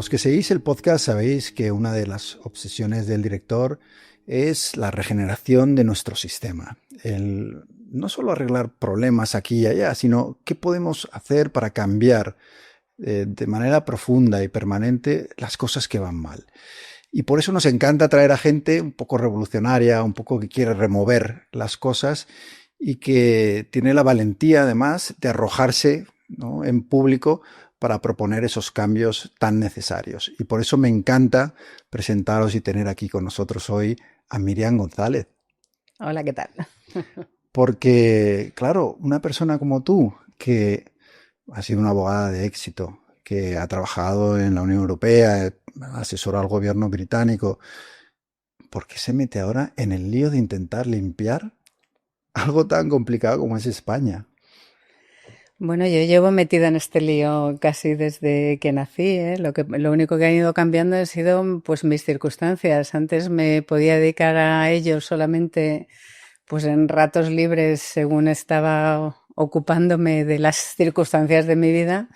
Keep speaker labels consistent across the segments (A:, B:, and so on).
A: Los que seguís el podcast sabéis que una de las obsesiones del director es la regeneración de nuestro sistema. No solo arreglar problemas aquí y allá, sino qué podemos hacer para cambiar de manera profunda y permanente las cosas que van mal. Y por eso nos encanta traer a gente un poco revolucionaria, un poco que quiere remover las cosas y que tiene la valentía, además, de arrojarse, ¿no?, en público para proponer esos cambios tan necesarios. Y por eso me encanta presentaros y tener aquí con nosotros hoy a Miriam González.
B: Hola, ¿qué tal?
A: Porque, claro, una persona como tú, que ha sido una abogada de éxito, que ha trabajado en la Unión Europea, asesorado al gobierno británico, ¿por qué se mete ahora en el lío de intentar limpiar algo tan complicado como es España?
B: Bueno, yo llevo metida en este lío casi desde que nací, ¿eh? Lo único que ha ido cambiando han sido pues mis circunstancias. Antes me podía dedicar a ello solamente pues en ratos libres según estaba ocupándome de las circunstancias de mi vida,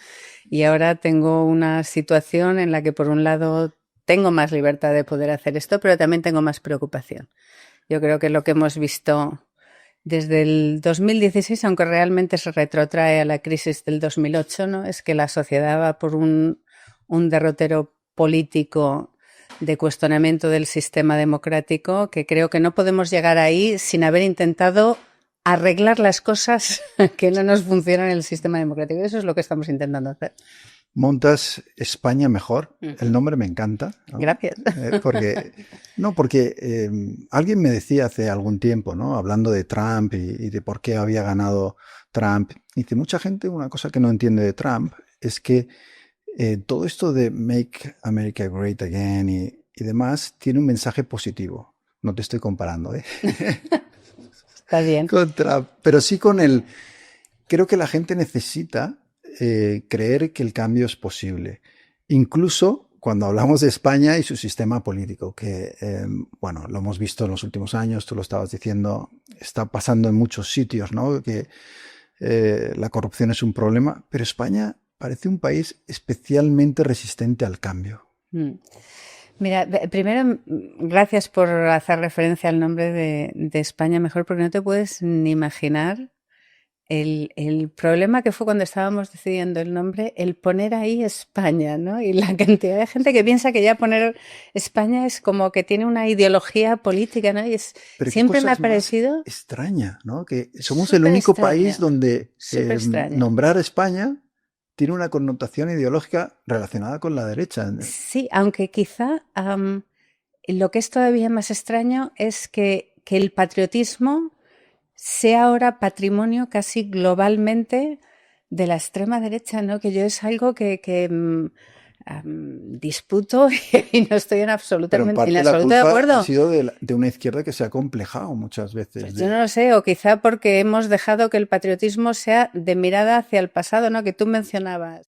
B: y ahora tengo una situación en la que por un lado tengo más libertad de poder hacer esto, pero también tengo más preocupación. Yo creo que lo que hemos visto desde el 2016, aunque realmente se retrotrae a la crisis del 2008, ¿no?, es que la sociedad va por un derrotero político de cuestionamiento del sistema democrático, que creo que no podemos llegar ahí sin haber intentado arreglar las cosas que no nos funcionan en el sistema democrático. Eso es lo que estamos intentando hacer.
A: Montas España Mejor. El nombre me encanta, ¿no?
B: Gracias.
A: Porque alguien me decía hace algún tiempo, ¿no?, hablando de Trump y de por qué había ganado Trump. Dice, mucha gente, una cosa que no entiende de Trump es que todo esto de Make America Great Again y demás tiene un mensaje positivo. No te estoy comparando, ¿eh?
B: Está bien.
A: Con Trump, pero sí con el... Creo que la gente necesita creer que el cambio es posible. Incluso cuando hablamos de España y su sistema político, que, bueno, lo hemos visto en los últimos años, tú lo estabas diciendo, está pasando en muchos sitios, ¿no?, que la corrupción es un problema, pero España parece un país especialmente resistente al cambio.
B: Mira, primero, gracias por hacer referencia al nombre de España Mejor, porque no te puedes ni imaginar el problema que fue cuando estábamos decidiendo el nombre, el poner ahí España, ¿no? Y la cantidad de gente que piensa que ya poner España es como que tiene una ideología política, ¿no? Y
A: Pero
B: siempre me ha parecido
A: extraña, ¿no? Que somos el único país donde nombrar España tiene una connotación ideológica relacionada con la derecha.
B: Sí, aunque quizá lo que es todavía más extraño es que el patriotismo sea ahora patrimonio casi globalmente de la extrema derecha, ¿no? Que yo es algo que disputo y no estoy en absoluto de acuerdo.
A: Ha sido de una izquierda que se ha complejado muchas veces.
B: Pues yo no lo sé, o quizá porque hemos dejado que el patriotismo sea de mirada hacia el pasado, ¿no?, que tú mencionabas.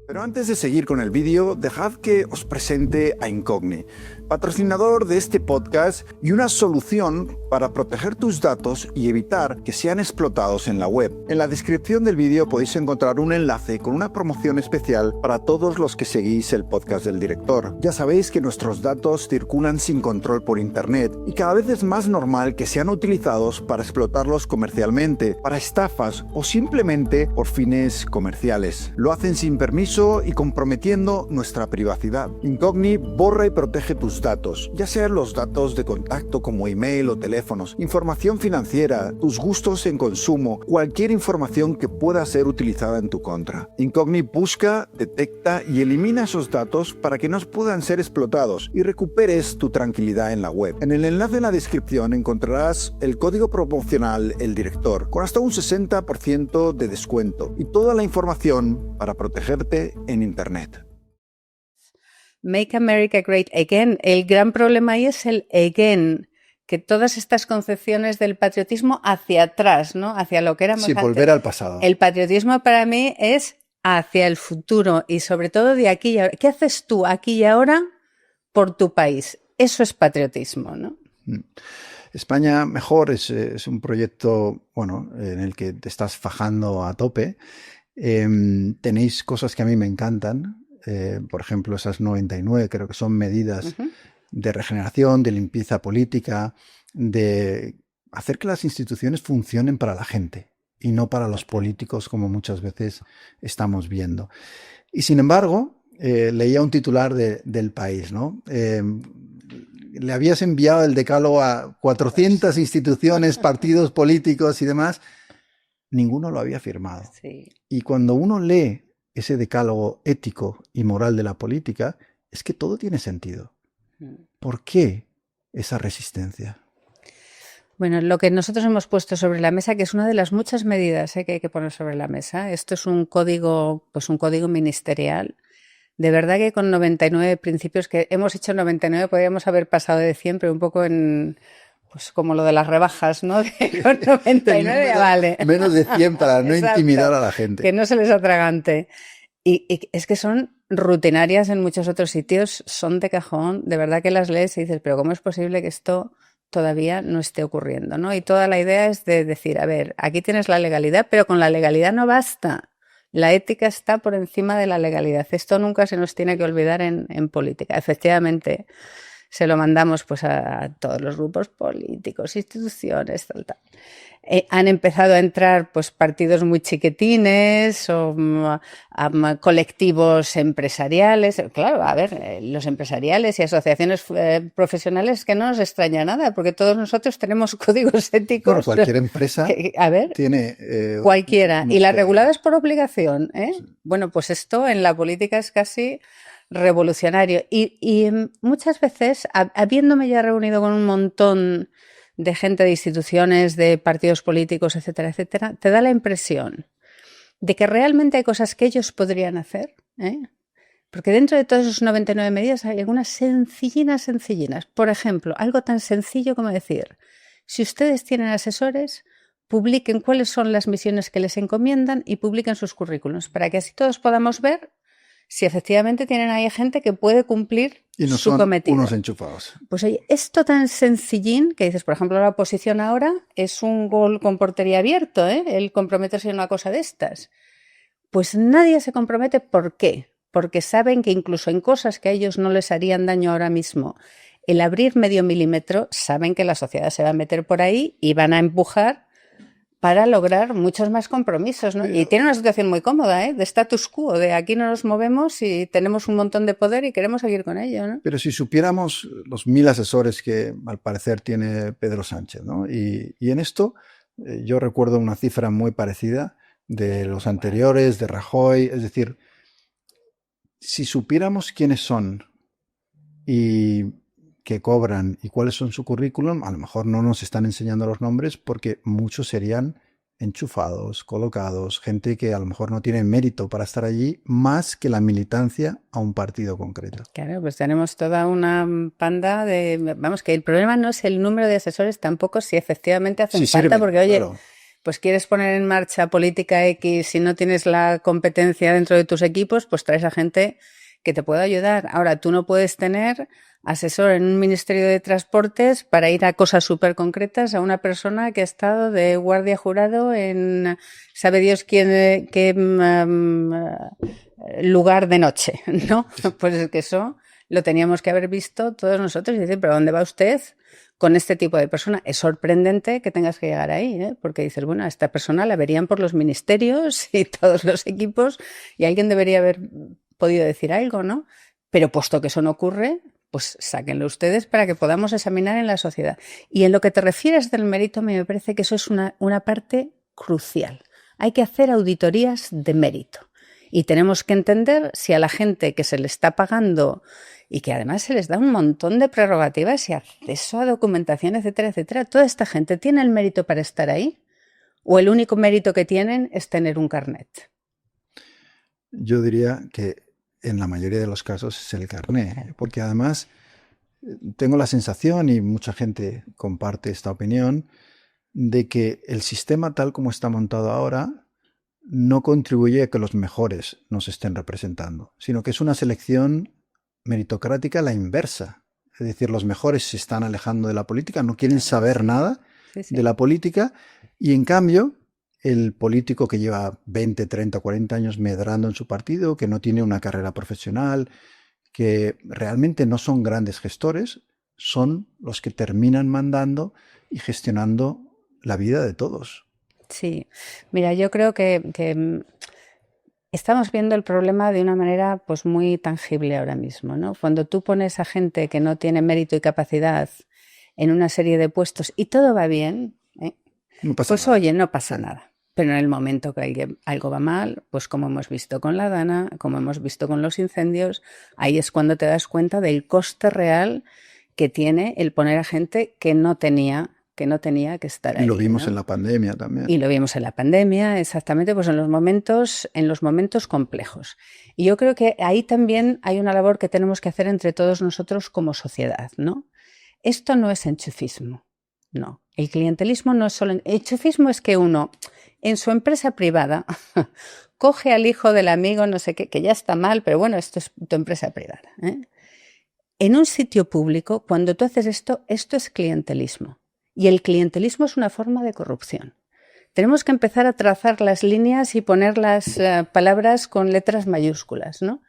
A: Pero antes de seguir con el vídeo, dejad que os presente a Incogni, patrocinador de este podcast y una solución para proteger tus datos y evitar que sean explotados en la web. En la descripción del vídeo podéis encontrar un enlace con una promoción especial para todos los que seguís el podcast del director. Ya sabéis que nuestros datos circulan sin control por internet y cada vez es más normal que sean utilizados para explotarlos comercialmente, para estafas o simplemente por fines comerciales. Lo hacen sin permiso y comprometiendo nuestra privacidad. Incogni borra y protege tus datos, ya sean los datos de contacto como email o teléfonos, información financiera, tus gustos en consumo, cualquier información que pueda ser utilizada en tu contra. Incogni busca, detecta y elimina esos datos para que no puedan ser explotados y recuperes tu tranquilidad en la web. En el enlace en la descripción encontrarás el código promocional El Director con hasta un 60% de descuento y toda la información para protegerte en internet.
B: Make America Great Again. El gran problema ahí es el again, que todas estas concepciones del patriotismo hacia atrás, ¿no?, hacia lo que éramos antes.
A: Volver al pasado.
B: El patriotismo para mí es hacia el futuro y sobre todo de aquí y ahora. ¿Qué haces tú aquí y ahora por tu país? Eso es patriotismo, ¿no?
A: España Mejor es un proyecto, bueno, en el que te estás fajando a tope. Tenéis cosas que a mí me encantan. por ejemplo, esas 99 creo que son medidas de regeneración, de limpieza política, de hacer que las instituciones funcionen para la gente y no para los políticos, como muchas veces estamos viendo. Y sin embargo, leía un titular del País, ¿no? Le habías enviado el decálogo a 400 instituciones, partidos políticos y demás. Ninguno lo había firmado.
B: Sí.
A: Y cuando uno lee ese decálogo ético y moral de la política, es que todo tiene sentido. ¿Por qué esa resistencia?
B: Bueno, lo que nosotros hemos puesto sobre la mesa, que es una de las muchas medidas que hay que poner sobre la mesa, esto es un código ministerial. De verdad que con 99 principios, que hemos hecho 99, podríamos haber pasado de 100, pero un poco en... Pues como lo de las rebajas, ¿no? Con 99 ya vale.
A: Menos de 100 para no intimidar a la gente.
B: Que no se les atragante. Y es que son rutinarias en muchos otros sitios, son de cajón. De verdad que las lees y dices, pero ¿cómo es posible que esto todavía no esté ocurriendo, ¿no? Y toda la idea es de decir, a ver, aquí tienes la legalidad, pero con la legalidad no basta. La ética está por encima de la legalidad. Esto nunca se nos tiene que olvidar en política. Efectivamente, se lo mandamos pues a todos los grupos políticos, instituciones, tal. Han empezado a entrar pues partidos muy chiquitines o colectivos empresariales. Claro, a ver, los empresariales y asociaciones profesionales, que no nos extraña nada, porque todos nosotros tenemos códigos éticos.
A: Bueno, cualquier empresa tiene...
B: cualquiera. Y la regulada es por obligación, ¿eh? Sí. Bueno, pues esto en la política es casi revolucionario. Y muchas veces, habiéndome ya reunido con un montón de gente de instituciones, de partidos políticos, etcétera, etcétera, te da la impresión de que realmente hay cosas que ellos podrían hacer, ¿eh? Porque dentro de todas esas 99 medidas hay algunas sencillinas. Por ejemplo, algo tan sencillo como decir, si ustedes tienen asesores, publiquen cuáles son las misiones que les encomiendan y publiquen sus currículums, para que así todos podamos ver si efectivamente tienen ahí gente que puede cumplir
A: y no
B: su
A: son
B: cometido.
A: Unos enchufados.
B: Pues oye, esto tan sencillín que dices, por ejemplo, la oposición ahora es un gol con portería abierto, ¿eh? El comprometerse en una cosa de estas. Pues nadie se compromete. ¿Por qué? Porque saben que incluso en cosas que a ellos no les harían daño ahora mismo, el abrir medio milímetro, saben que la sociedad se va a meter por ahí y van a empujar para lograr muchos más compromisos, ¿no? Y tiene una situación muy cómoda, ¿eh? De status quo, de aquí no nos movemos y tenemos un montón de poder y queremos seguir con ello, ¿no?
A: Pero si supiéramos los 1000 asesores que al parecer tiene Pedro Sánchez, ¿no? Y en esto yo recuerdo una cifra muy parecida de los anteriores, de Rajoy, es decir, si supiéramos quiénes son y qué cobran y cuáles son su currículum, a lo mejor no nos están enseñando los nombres porque muchos serían enchufados, colocados, gente que a lo mejor no tiene mérito para estar allí más que la militancia a un partido concreto.
B: Claro, pues tenemos toda una panda de... Vamos, que el problema no es el número de asesores, tampoco si efectivamente hacen falta, sirven, porque oye... Claro. Pues quieres poner en marcha política X, si no tienes la competencia dentro de tus equipos, pues traes a gente que te pueda ayudar. Ahora, tú no puedes tener asesor en un ministerio de transportes para ir a cosas súper concretas a una persona que ha estado de guardia jurado en sabe Dios quién, qué lugar de noche, ¿no? Pues es que eso lo teníamos que haber visto todos nosotros y decir, ¿pero dónde va usted con este tipo de persona? Es sorprendente que tengas que llegar ahí, ¿eh? Porque dices, bueno, a esta persona la verían por los ministerios y todos los equipos y alguien debería haber podido decir algo, ¿no? Pero puesto que eso no ocurre, pues sáquenlo ustedes para que podamos examinar en la sociedad. Y en lo que te refieres del mérito, me parece que eso es una parte crucial. Hay que hacer auditorías de mérito. Y tenemos que entender si a la gente que se le está pagando y que además se les da un montón de prerrogativas y acceso a documentación, etcétera, etcétera, ¿toda esta gente tiene el mérito para estar ahí? ¿O el único mérito que tienen es tener un carnet?
A: Yo diría que en la mayoría de los casos es el carnet, porque además tengo la sensación, y mucha gente comparte esta opinión, de que el sistema tal como está montado ahora no contribuye a que los mejores nos estén representando, sino que es una selección meritocrática a la inversa. Es decir, los mejores se están alejando de la política, no quieren saber nada de la política, y en cambio el político que lleva 20, 30, 40 años medrando en su partido, que no tiene una carrera profesional, que realmente no son grandes gestores, son los que terminan mandando y gestionando la vida de todos.
B: Sí, mira, yo creo que estamos viendo el problema de una manera pues muy tangible ahora mismo, ¿no? Cuando tú pones a gente que no tiene mérito y capacidad en una serie de puestos y todo va bien,
A: No pasa
B: pues
A: nada.
B: oye, no pasa nada. Pero en el momento que algo va mal, pues como hemos visto con la Dana, como hemos visto con los incendios, ahí es cuando te das cuenta del coste real que tiene el poner a gente que no tenía que estar ahí.
A: Y lo vimos
B: ¿no?
A: en la pandemia también.
B: Y lo vimos en la pandemia, exactamente, pues en los momentos complejos. Y yo creo que ahí también hay una labor que tenemos que hacer entre todos nosotros como sociedad, ¿no? Esto no es enchufismo, no. El clientelismo no es solo... El enchufismo es que uno, en su empresa privada, coge al hijo del amigo, no sé qué, que ya está mal, pero bueno, esto es tu empresa privada. En un sitio público, cuando tú haces esto es clientelismo. Y el clientelismo es una forma de corrupción. Tenemos que empezar a trazar las líneas y poner las palabras con letras mayúsculas, ¿no?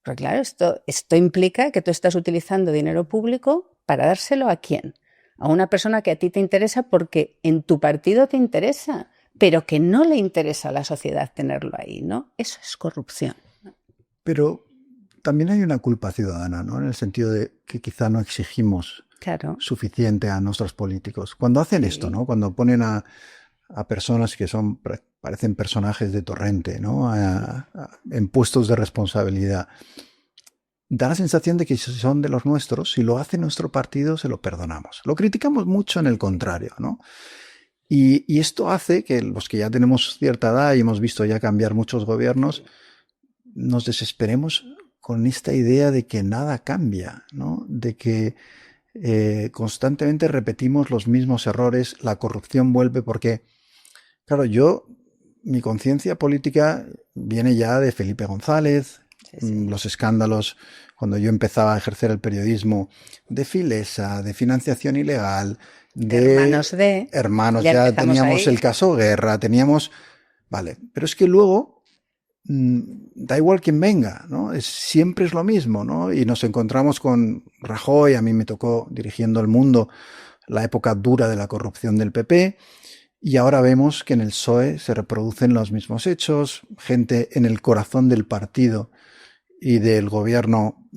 B: Pero claro, esto implica que tú estás utilizando dinero público para dárselo ¿a quién? A una persona que a ti te interesa porque en tu partido te interesa, pero que no le interesa a la sociedad tenerlo ahí, ¿no? Eso es corrupción.
A: Pero también hay una culpa ciudadana, ¿no? En el sentido de que quizá no exigimos suficiente a nuestros políticos. Cuando hacen esto, ¿no? Cuando ponen a personas que parecen personajes de Torrente, ¿no? En puestos de responsabilidad. Da la sensación de que si son de los nuestros, si lo hace nuestro partido, se lo perdonamos. Lo criticamos mucho en el contrario, ¿no? Y esto hace que los que ya tenemos cierta edad y hemos visto ya cambiar muchos gobiernos, nos desesperemos con esta idea de que nada cambia, ¿no? De que constantemente repetimos los mismos errores, la corrupción vuelve porque, claro, mi conciencia política viene ya de Felipe González, los escándalos cuando yo empezaba a ejercer el periodismo, de Filesa, de financiación ilegal, de hermanos, ya teníamos ahí. El caso Guerra, vale, pero es que luego da igual quién venga, ¿no? Siempre es lo mismo, ¿no? Y nos encontramos con Rajoy, a mí me tocó dirigiendo El Mundo la época dura de la corrupción del PP, y ahora vemos que en el PSOE se reproducen los mismos hechos, gente en el corazón del partido y del gobierno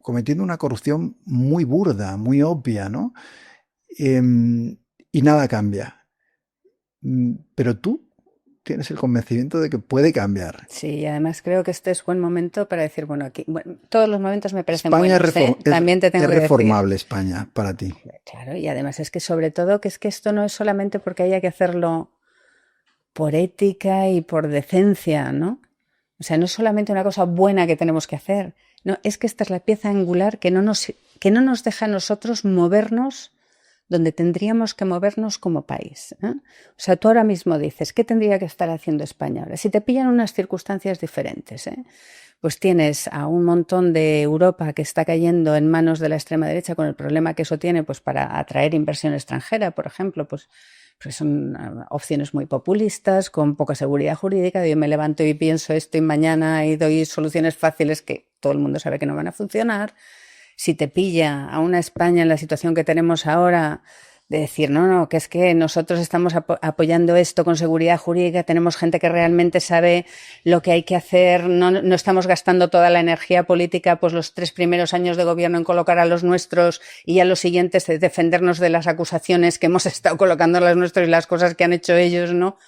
A: cometiendo una corrupción muy burda, muy obvia, ¿no? Y nada cambia. Pero tú tienes el convencimiento de que puede cambiar.
B: Sí, y además creo que este es buen momento para decir, bueno, aquí todos los momentos me parecen buenos. También te tengo que decir.
A: Es reformable España para ti.
B: Claro, y además es que sobre todo que esto no es solamente porque haya que hacerlo por ética y por decencia, ¿no? O sea, no es solamente una cosa buena que tenemos que hacer, no, es que esta es la pieza angular que no nos deja a nosotros movernos donde tendríamos que movernos como país. O sea, tú ahora mismo dices, ¿qué tendría que estar haciendo España ahora? Si te pillan unas circunstancias diferentes, pues tienes a un montón de Europa que está cayendo en manos de la extrema derecha con el problema que eso tiene pues para atraer inversión extranjera, por ejemplo, pues son opciones muy populistas, con poca seguridad jurídica. Yo me levanto y pienso esto y mañana y doy soluciones fáciles que todo el mundo sabe que no van a funcionar. Si te pilla a una España en la situación que tenemos ahora, de decir, no, que es que nosotros estamos apoyando esto con seguridad jurídica, tenemos gente que realmente sabe lo que hay que hacer, no estamos gastando toda la energía política, pues los 3 primeros años de gobierno en colocar a los nuestros y ya los siguientes de defendernos de las acusaciones que hemos estado colocando a los nuestros y las cosas que han hecho ellos, ¿no?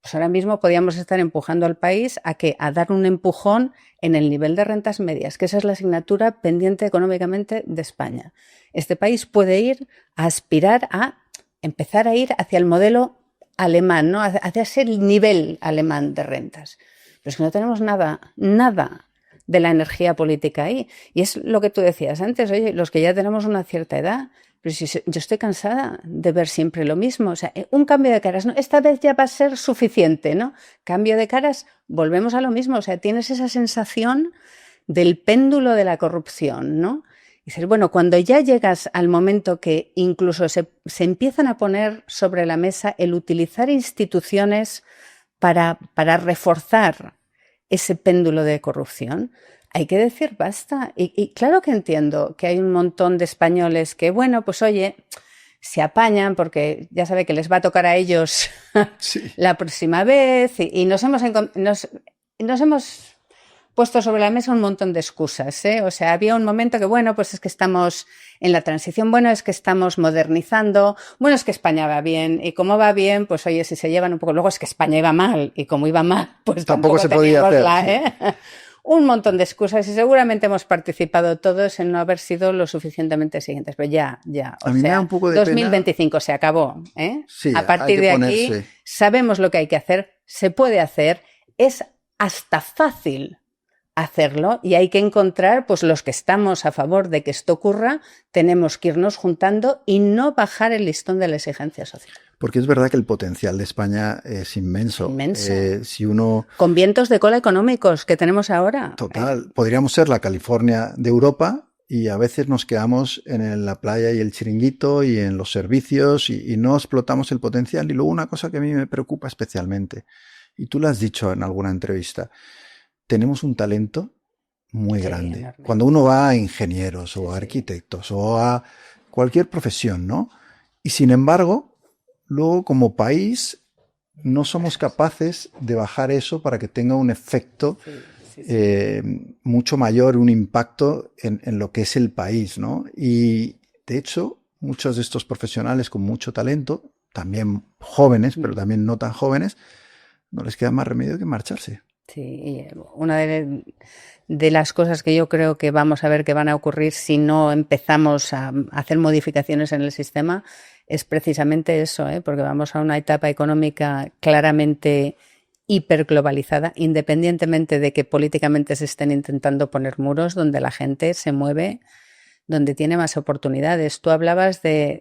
B: Pues ahora mismo podríamos estar empujando al país a dar un empujón en el nivel de rentas medias, que esa es la asignatura pendiente económicamente de España. Este país puede empezar a ir hacia el modelo alemán, ¿no? Hacia ese nivel alemán de rentas. Pero es que no tenemos nada de la energía política ahí. Y es lo que tú decías antes, oye, los que ya tenemos una cierta edad, pero si yo estoy cansada de ver siempre lo mismo. O sea, un cambio de caras, ¿no? Esta vez ya va a ser suficiente, ¿no? Cambio de caras, volvemos a lo mismo. O sea, tienes esa sensación del péndulo de la corrupción, ¿no? Dices, bueno, cuando ya llegas al momento que incluso se empiezan a poner sobre la mesa el utilizar instituciones para reforzar ese péndulo de corrupción, hay que decir basta. Y claro que entiendo que hay un montón de españoles que, bueno, pues oye, se apañan porque ya sabe que les va a tocar a ellos sí. la próxima vez y nos hemos puesto sobre la mesa un montón de excusas, ¿eh? O sea, había un momento que, bueno, pues es que estamos en la transición, bueno, es que estamos modernizando, bueno, es que España va bien, y como va bien, pues oye, si se llevan un poco, luego es que España iba mal, y como iba mal, pues tampoco
A: se podía hacer.
B: Un montón de excusas, y seguramente hemos participado todos en no haber sido lo suficientemente exigentes, pero ya, o
A: a mí
B: sea,
A: me da un poco de
B: 2025
A: pena.
B: Se acabó, ¿eh?
A: Sí,
B: a partir de aquí sabemos lo que hay que hacer, se puede hacer, es hasta fácil hacerlo y hay que encontrar, pues los que estamos a favor de que esto ocurra, tenemos que irnos juntando y no bajar el listón de la exigencia social.
A: Porque es verdad que el potencial de España es inmenso.
B: Inmenso.
A: Si uno...
B: Con vientos de cola económicos que tenemos ahora.
A: Total. Podríamos ser la California de Europa y a veces nos quedamos en la playa y el chiringuito y en los servicios y no explotamos el potencial. Y luego una cosa que a mí me preocupa especialmente, y tú lo has dicho en alguna entrevista, tenemos un talento muy grande.
B: Enorme.
A: Cuando uno va a ingenieros o a arquitectos o a cualquier profesión, ¿no? Y sin embargo, luego como país no somos capaces de bajar eso para que tenga un efecto mucho mayor, un impacto en lo que es el país, ¿no? Y de hecho, muchos de estos profesionales con mucho talento, también jóvenes, pero también no tan jóvenes, no les queda más remedio que marcharse.
B: Sí, una de las cosas que yo creo que vamos a ver que van a ocurrir si no empezamos a hacer modificaciones en el sistema es precisamente eso, porque vamos a una etapa económica claramente hiperglobalizada, independientemente de que políticamente se estén intentando poner muros, donde la gente se mueve, donde tiene más oportunidades. Tú hablabas de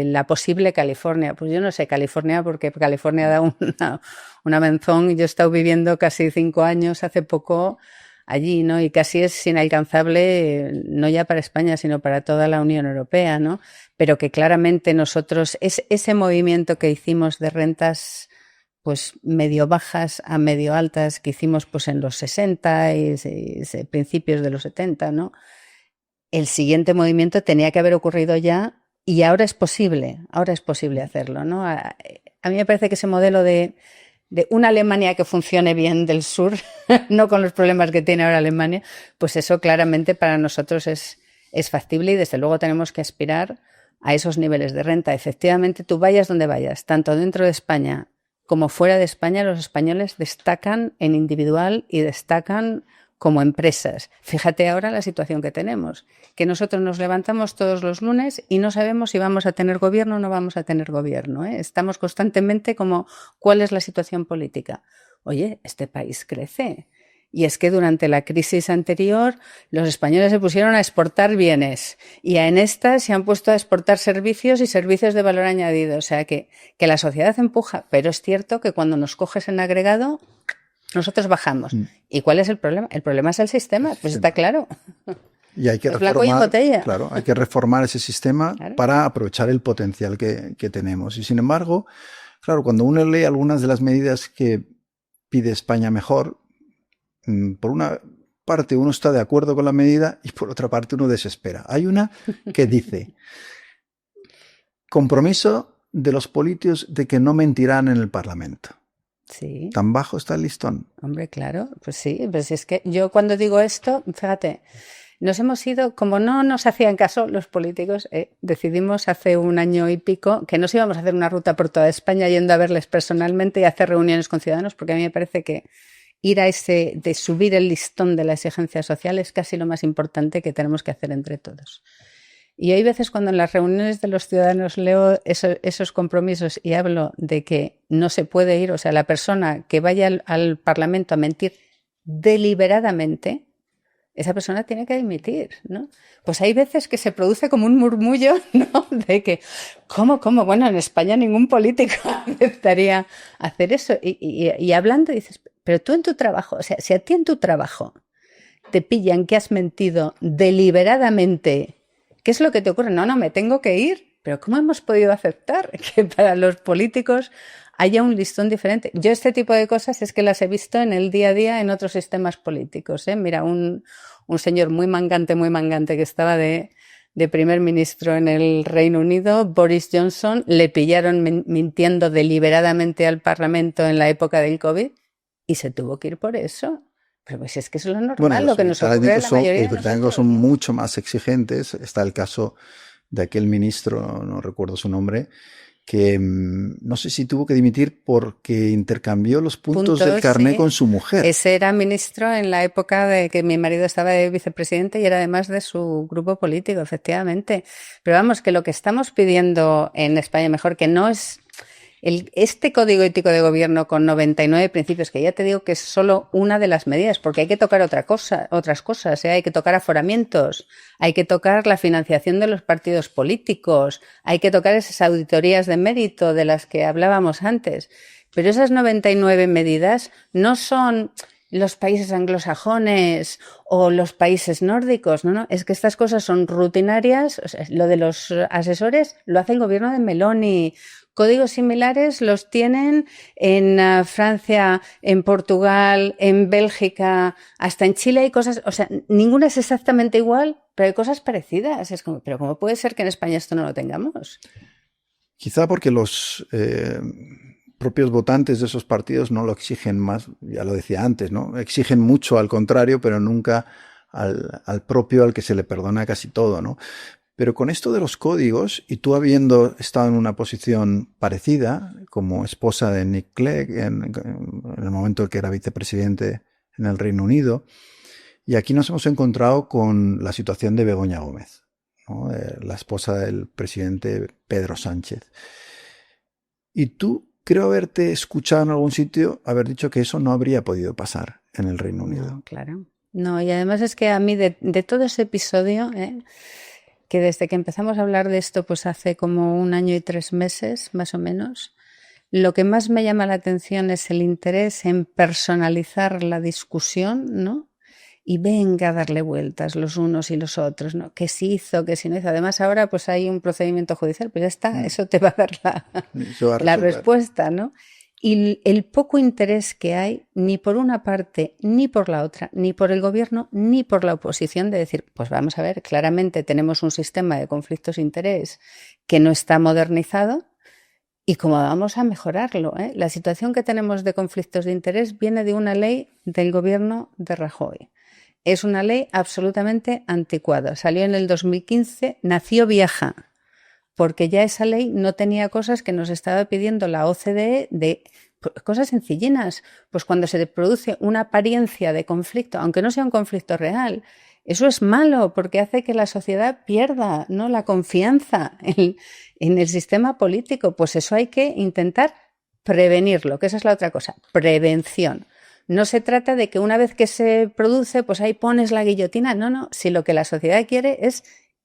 B: la posible California. Pues yo no sé California porque California da una menzón. Yo he estado viviendo casi 5 años hace poco allí, ¿no? Y casi es inalcanzable, no ya para España, sino para toda la Unión Europea, ¿no? Pero que claramente nosotros, ese movimiento que hicimos de rentas pues medio bajas a medio altas que hicimos pues en los 60 y principios de los 70, ¿no? El siguiente movimiento tenía que haber ocurrido ya y ahora es posible hacerlo, ¿no? A mí me parece que ese modelo de una Alemania que funcione bien del sur, no con los problemas que tiene ahora Alemania, pues eso claramente para nosotros es factible y desde luego tenemos que aspirar a esos niveles de renta. Efectivamente, tú vayas donde vayas, tanto dentro de España como fuera de España, los españoles destacan en individual y destacan como empresas. Fíjate ahora la situación que tenemos, que nosotros nos levantamos todos los lunes y no sabemos si vamos a tener gobierno o no vamos a tener gobierno, ¿eh? Estamos constantemente como, ¿cuál es la situación política? Oye, este país crece. Y es que durante la crisis anterior los españoles se pusieron a exportar bienes y en esta se han puesto a exportar servicios y servicios de valor añadido. O sea que la sociedad empuja, pero es cierto que cuando nos coges en agregado nosotros bajamos. ¿Y cuál es el problema? El problema es el sistema, pues está claro.
A: Y hay que hay que reformar ese sistema para aprovechar el potencial que tenemos. Y sin embargo, claro, cuando uno lee algunas de las medidas que pide España mejor, por una parte uno está de acuerdo con la medida y por otra parte uno desespera. Hay una que dice, compromiso de los políticos de que no mentirán en el Parlamento.
B: Sí.
A: ¿Tan bajo está el listón?
B: Hombre, claro, pues sí, pues es que yo cuando digo esto, fíjate, nos hemos ido, como no nos hacían caso los políticos, decidimos hace 1 año y pico que nos íbamos a hacer una ruta por toda España yendo a verles personalmente y a hacer reuniones con ciudadanos, porque a mí me parece que ir a de subir el listón de la exigencia social es casi lo más importante que tenemos que hacer entre todos. Y hay veces cuando en las reuniones de los ciudadanos leo esos compromisos y hablo de que no se puede ir, o sea, la persona que vaya al Parlamento a mentir deliberadamente, esa persona tiene que dimitir, ¿no? Pues hay veces que se produce como un murmullo, ¿no? De que, ¿cómo? Bueno, en España ningún político aceptaría hacer eso. Y hablando dices, pero tú en tu trabajo, o sea, si a ti en tu trabajo te pillan que has mentido deliberadamente ¿Qué es lo que te ocurre? No, me tengo que ir. Pero ¿cómo hemos podido aceptar que para los políticos haya un listón diferente? Yo este tipo de cosas es que las he visto en el día a día en otros sistemas políticos, ¿eh? Mira, un señor muy mangante que estaba de primer ministro en el Reino Unido, Boris Johnson, le pillaron mintiendo deliberadamente al Parlamento en la época del COVID y se tuvo que ir por eso. Pero pues es que eso es lo normal, lo que nos ocurre a la mayoría de
A: los británicos son mucho más exigentes. Está el caso de aquel ministro, no recuerdo su nombre, que no sé si tuvo que dimitir porque intercambió los puntos del carné con su mujer.
B: Ese era ministro en la época de que mi marido estaba de vicepresidente y era además de su grupo político, efectivamente. Pero vamos, que lo que estamos pidiendo en España, mejor que no es este código ético de gobierno con 99 principios, que ya te digo que es solo una de las medidas, porque hay que tocar otras cosas, ¿eh? Hay que tocar aforamientos, hay que tocar la financiación de los partidos políticos, hay que tocar esas auditorías de mérito de las que hablábamos antes. Pero esas 99 medidas no son los países anglosajones o los países nórdicos, no, es que estas cosas son rutinarias. O sea, lo de los asesores lo hace el gobierno de Meloni. Códigos similares los tienen en Francia, en Portugal, en Bélgica, hasta en Chile hay cosas, o sea, ninguna es exactamente igual, pero hay cosas parecidas. Es como, pero ¿cómo puede ser que en España esto no lo tengamos?
A: Quizá porque los propios votantes de esos partidos no lo exigen más, ya lo decía antes, ¿no? Exigen mucho al contrario, pero nunca al propio, al que se le perdona casi todo, ¿no? Pero con esto de los códigos, y tú habiendo estado en una posición parecida, como esposa de Nick Clegg, en el momento en que era vicepresidente en el Reino Unido, y aquí nos hemos encontrado con la situación de Begoña Gómez, ¿no? La esposa del presidente Pedro Sánchez. Y tú, creo haberte escuchado en algún sitio haber dicho que eso no habría podido pasar en el Reino Unido.
B: No, claro. No, y además es que a mí de todo ese episodio, que desde que empezamos a hablar de esto, pues hace como 1 año y 3 meses, más o menos, lo que más me llama la atención es el interés en personalizar la discusión, ¿no? Y venga a darle vueltas los unos y los otros, ¿no? ¿Qué se hizo, qué se no hizo? Además ahora pues hay un procedimiento judicial, pues ya está, eso te va a dar la respuesta, ¿no? Y el poco interés que hay, ni por una parte, ni por la otra, ni por el gobierno, ni por la oposición, de decir, pues vamos a ver, claramente tenemos un sistema de conflictos de interés que no está modernizado y cómo vamos a mejorarlo, ¿eh? La situación que tenemos de conflictos de interés viene de una ley del gobierno de Rajoy. Es una ley absolutamente anticuada. Salió en el 2015, nació vieja, porque ya esa ley no tenía cosas que nos estaba pidiendo la OCDE de cosas sencillinas. Pues cuando se produce una apariencia de conflicto, aunque no sea un conflicto real, eso es malo porque hace que la sociedad pierda, ¿no?, la confianza en el sistema político. Pues eso hay que intentar prevenirlo, que esa es la otra cosa, prevención. No se trata de que una vez que se produce, pues ahí pones la guillotina. No, si lo que la sociedad quiere es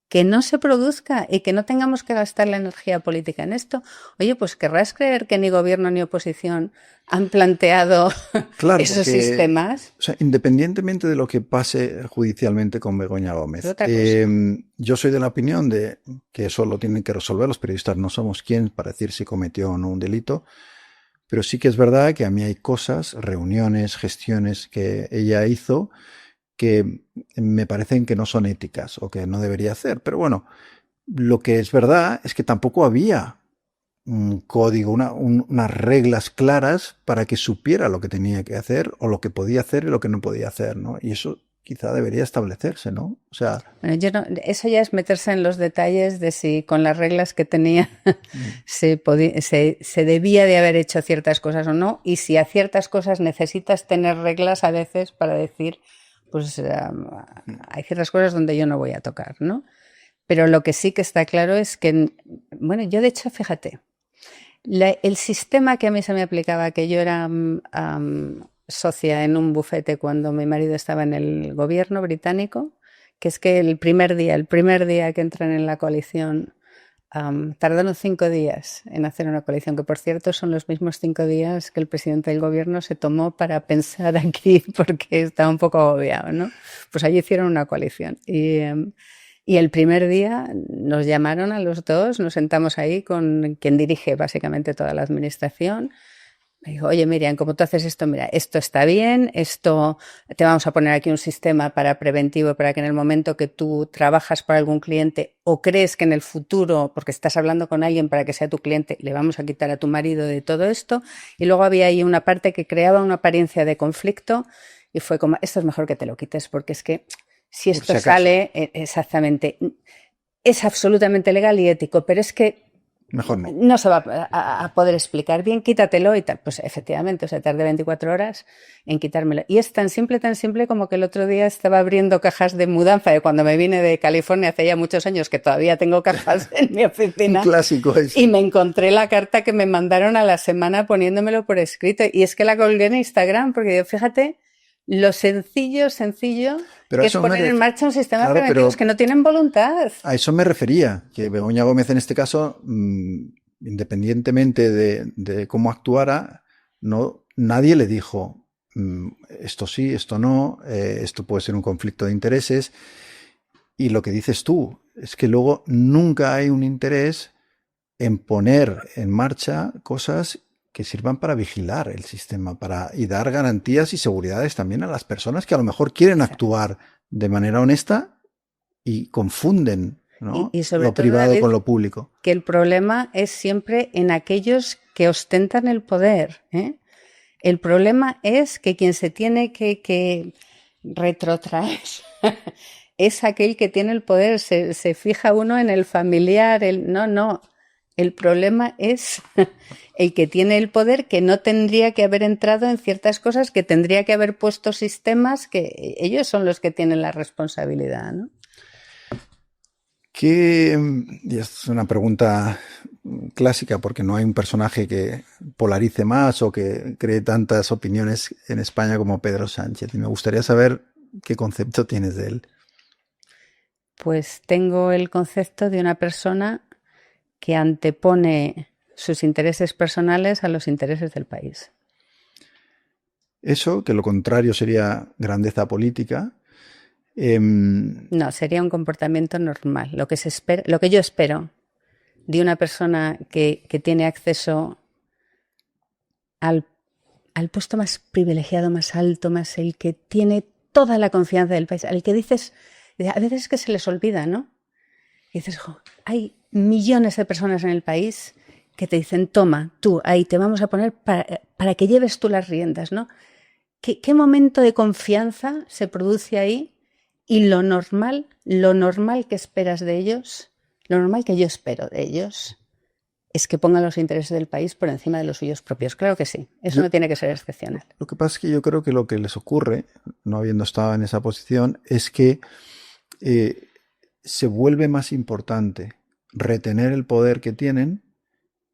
B: que no se produzca y que no tengamos que gastar la energía política en esto. Oye, pues querrás creer que ni gobierno ni oposición han planteado esos sistemas.
A: O sea, independientemente de lo que pase judicialmente con Begoña Gómez, yo soy de la opinión de que eso lo tienen que resolver los periodistas. No somos quien para decir si cometió o no un delito, pero sí que es verdad que a mí hay cosas, reuniones, gestiones que ella hizo que me parecen que no son éticas o que no debería hacer. Pero bueno, lo que es verdad es que tampoco había un código, unas reglas claras para que supiera lo que tenía que hacer o lo que podía hacer y lo que no podía hacer, ¿no? Y eso quizá debería establecerse, ¿no? O sea,
B: bueno, eso ya es meterse en los detalles de si con las reglas que tenía se debía de haber hecho ciertas cosas o no, y si a ciertas cosas necesitas tener reglas a veces para decir, pues hay ciertas cosas donde yo no voy a tocar, ¿no? Pero lo que sí que está claro es que, bueno, yo de hecho, fíjate, el sistema que a mí se me aplicaba, que yo era socia en un bufete cuando mi marido estaba en el gobierno británico, que es que el primer día que entran en la coalición, tardaron 5 días en hacer una coalición, que por cierto son los mismos 5 días que el presidente del gobierno se tomó para pensar aquí porque estaba un poco agobiado, ¿no? Pues allí hicieron una coalición y Y el primer día nos llamaron a los dos, nos sentamos ahí con quien dirige básicamente toda la administración. Me dijo, oye, Miriam, ¿cómo tú haces esto? Mira, esto está bien, esto te vamos a poner aquí un sistema para preventivo para que en el momento que tú trabajas para algún cliente o crees que en el futuro, porque estás hablando con alguien para que sea tu cliente, le vamos a quitar a tu marido de todo esto. Y luego había ahí una parte que creaba una apariencia de conflicto y fue como, esto es mejor que te lo quites porque es que si esto sale, exactamente, es absolutamente legal y ético, pero es que
A: mejor no.
B: No se va a poder explicar bien, quítatelo y tal. Pues efectivamente, o sea, tardé 24 horas en quitármelo. Y es tan simple como que el otro día estaba abriendo cajas de mudanza de cuando me vine de California hace ya muchos años, que todavía tengo cajas en mi oficina.
A: Un clásico es.
B: Y me encontré la carta que me mandaron a la semana poniéndomelo por escrito. Y es que la colgué en Instagram, porque yo, fíjate, lo sencillo
A: pero
B: que es poner en marcha un sistema preventivo que no tienen voluntad.
A: A eso me refería, que Begoña Gómez en este caso, independientemente de cómo actuara, nadie le dijo esto sí, esto no, esto puede ser un conflicto de intereses. Y lo que dices tú es que luego nunca hay un interés en poner en marcha cosas que sirvan para vigilar el sistema y dar garantías y seguridades también a las personas que a lo mejor quieren actuar de manera honesta y confunden, ¿no?
B: Y sobre
A: lo
B: todo,
A: privado
B: David,
A: con lo público.
B: Que el problema es siempre en aquellos que ostentan el poder, ¿eh? El problema es que quien se tiene que retrotraer es aquel que tiene el poder. Se fija uno en el familiar. No. El problema es el que tiene el poder, que no tendría que haber entrado en ciertas cosas, que tendría que haber puesto sistemas, que ellos son los que tienen la responsabilidad, ¿no?
A: Y es una pregunta clásica porque no hay un personaje que polarice más o que cree tantas opiniones en España como Pedro Sánchez. Y me gustaría saber qué concepto tienes de él.
B: Pues tengo el concepto de una persona que antepone sus intereses personales a los intereses del país.
A: Eso, que lo contrario sería grandeza política.
B: No, sería un comportamiento normal. Lo que yo espero de una persona que tiene acceso al puesto más privilegiado, más alto, más el que tiene toda la confianza del país, al que dices, a veces es que se les olvida, ¿no? Y dices, hay millones de personas en el país que te dicen, toma, tú, ahí te vamos a poner para que lleves tú las riendas, ¿no? ¿Qué momento de confianza se produce ahí? Y lo normal que esperas de ellos, lo normal que yo espero de ellos, es que pongan los intereses del país por encima de los suyos propios. Claro que sí, eso no tiene que ser excepcional.
A: Lo que pasa es que yo creo que lo que les ocurre, no habiendo estado en esa posición, es que se vuelve más importante retener el poder que tienen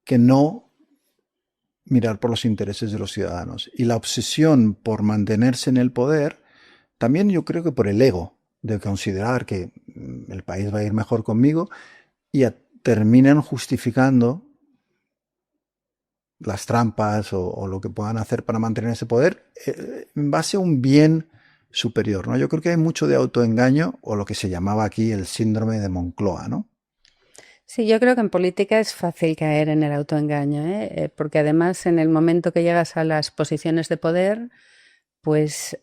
A: que no mirar por los intereses de los ciudadanos. Y la obsesión por mantenerse en el poder, también yo creo que por el ego, de considerar que el país va a ir mejor conmigo, y terminan justificando las trampas o lo que puedan hacer para mantener ese poder en base a un bien superior, ¿no? Yo creo que hay mucho de autoengaño, o lo que se llamaba aquí el síndrome de Moncloa, ¿no?
B: Sí, yo creo que en política es fácil caer en el autoengaño, ¿eh? Porque además en el momento que llegas a las posiciones de poder, pues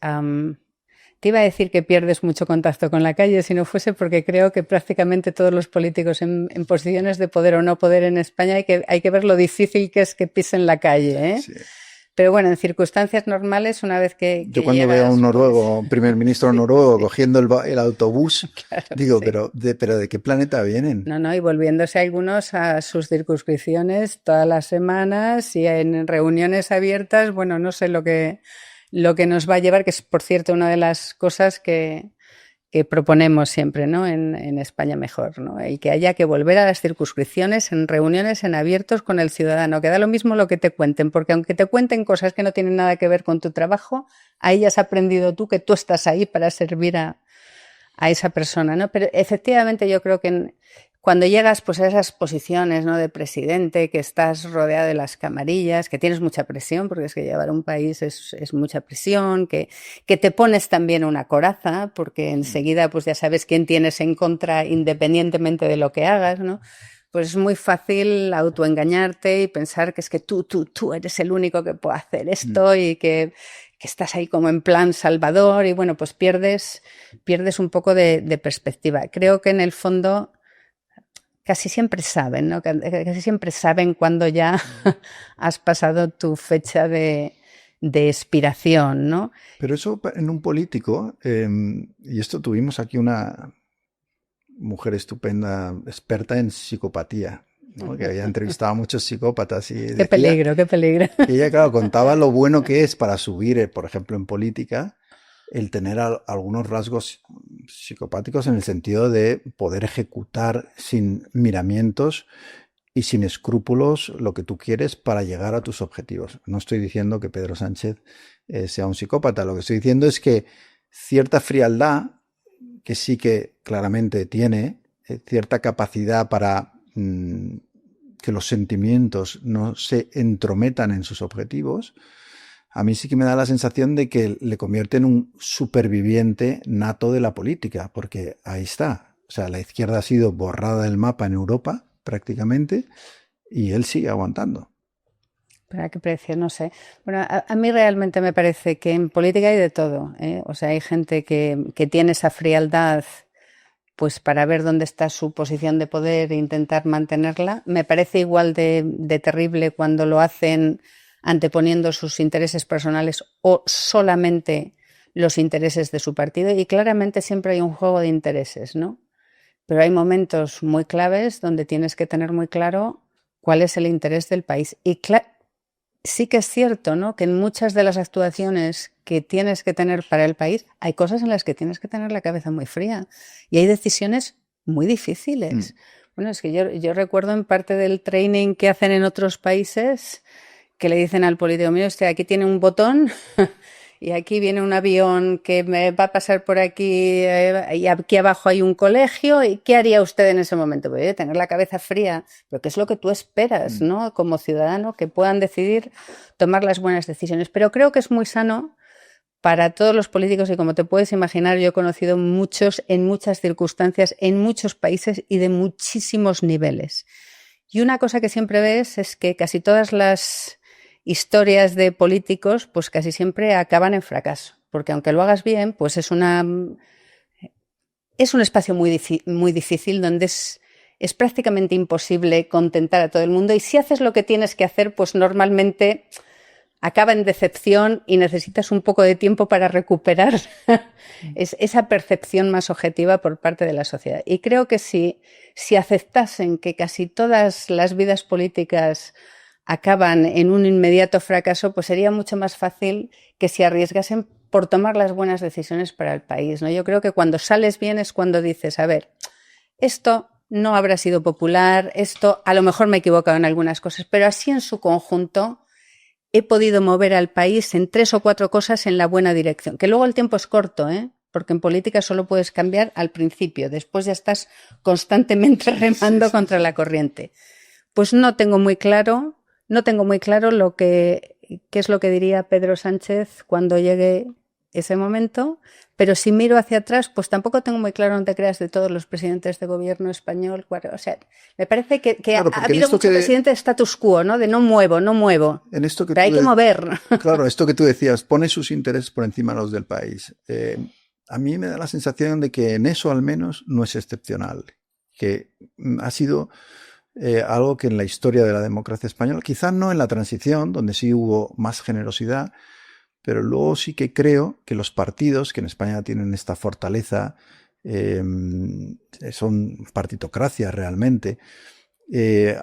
B: te iba a decir que pierdes mucho contacto con la calle, si no fuese porque creo que prácticamente todos los políticos en posiciones de poder o no poder en España hay que ver lo difícil que es que pisen la calle, ¿eh? Sí. Pero bueno, en circunstancias normales, una vez que
A: yo cuando veo a un noruego, un primer ministro noruego cogiendo el autobús, claro, digo, sí. pero ¿de qué planeta vienen?
B: No, y volviéndose algunos a sus circunscripciones todas las semanas y en reuniones abiertas, bueno, no sé lo que nos va a llevar, que es, por cierto, una de las cosas que proponemos siempre, ¿no? En España Mejor, ¿no? Y que haya que volver a las circunscripciones en reuniones en abiertos con el ciudadano, que da lo mismo lo que te cuenten, porque aunque te cuenten cosas que no tienen nada que ver con tu trabajo, ahí ya has aprendido tú que tú estás ahí para servir a esa persona, ¿no? Pero efectivamente yo creo que cuando llegas pues a esas posiciones, ¿no?, de presidente, que estás rodeado de las camarillas, que tienes mucha presión, porque es que llevar un país es mucha presión, que te pones también una coraza, porque enseguida pues ya sabes quién tienes en contra independientemente de lo que hagas, ¿no? Pues es muy fácil autoengañarte y pensar que es que tú eres el único que puede hacer esto y que estás ahí como en plan salvador y bueno, pues pierdes un poco de perspectiva. Creo que en el fondo casi siempre saben, ¿no? Casi siempre saben cuando ya has pasado tu fecha de expiración, ¿no?
A: Pero eso en un político, y esto tuvimos aquí una mujer estupenda, experta en psicopatía, ¿no?, que había entrevistado a muchos psicópatas. Y
B: qué peligro, qué peligro.
A: Y ella, claro, contaba lo bueno que es para subir, por ejemplo, en política, el tener algunos rasgos psicopáticos en el sentido de poder ejecutar sin miramientos y sin escrúpulos lo que tú quieres para llegar a tus objetivos. No estoy diciendo que Pedro Sánchez sea un psicópata, lo que estoy diciendo es que cierta frialdad, que sí que claramente tiene, cierta capacidad para que los sentimientos no se entrometan en sus objetivos, a mí sí que me da la sensación de que le convierte en un superviviente nato de la política, porque ahí está. O sea, la izquierda ha sido borrada del mapa en Europa prácticamente y él sigue aguantando.
B: ¿Para qué precio? No sé. Bueno, a mí realmente me parece que en política hay de todo, ¿eh? O sea, hay gente que tiene esa frialdad pues para ver dónde está su posición de poder e intentar mantenerla. Me parece igual de terrible cuando lo hacen anteponiendo sus intereses personales o solamente los intereses de su partido. Y claramente siempre hay un juego de intereses, ¿no? Pero hay momentos muy claves donde tienes que tener muy claro cuál es el interés del país. Y sí que es cierto, ¿no?, que en muchas de las actuaciones que tienes que tener para el país hay cosas en las que tienes que tener la cabeza muy fría y hay decisiones muy difíciles. Bueno, es que yo recuerdo en parte del training que hacen en otros países que le dicen al político, mire usted, aquí tiene un botón y aquí viene un avión que me va a pasar por aquí y aquí abajo hay un colegio. ¿Y qué haría usted en ese momento? Pues tener la cabeza fría. Pero ¿qué es lo que tú esperas, ¿no?, como ciudadano, que puedan decidir tomar las buenas decisiones? Pero creo que es muy sano para todos los políticos y, como te puedes imaginar, yo he conocido muchos en muchas circunstancias, en muchos países y de muchísimos niveles. Y una cosa que siempre ves es que casi todas las historias de políticos pues casi siempre acaban en fracaso, porque aunque lo hagas bien, pues es un espacio muy difícil donde es prácticamente imposible contentar a todo el mundo, y si haces lo que tienes que hacer, pues normalmente acaba en decepción y necesitas un poco de tiempo para recuperar esa percepción más objetiva por parte de la sociedad. Y creo que si aceptasen que casi todas las vidas políticas acaban en un inmediato fracaso, pues sería mucho más fácil que se arriesgasen por tomar las buenas decisiones para el país, ¿no? Yo creo que cuando sales bien es cuando dices, a ver, esto no habrá sido popular, esto a lo mejor me he equivocado en algunas cosas, pero así en su conjunto he podido mover al país en 3 o 4 cosas en la buena dirección, que luego el tiempo es corto, porque en política solo puedes cambiar al principio, después ya estás constantemente remando contra la corriente. Pues no tengo muy claro qué es lo que diría Pedro Sánchez cuando llegue ese momento, pero si miro hacia atrás, pues tampoco tengo muy claro, no te creas, de todos los presidentes de gobierno español. O sea, me parece que claro, ha habido mucho presidente de status quo, ¿no? De no muevo.
A: En esto que
B: pero hay que mover.
A: Claro, esto que tú decías, pone sus intereses por encima de los del país. A mí me da la sensación de que en eso al menos no es excepcional, que ha sido algo que en la historia de la democracia española, quizás no en la transición, donde sí hubo más generosidad, pero luego sí que creo que los partidos, que en España tienen esta fortaleza, son partitocracias realmente,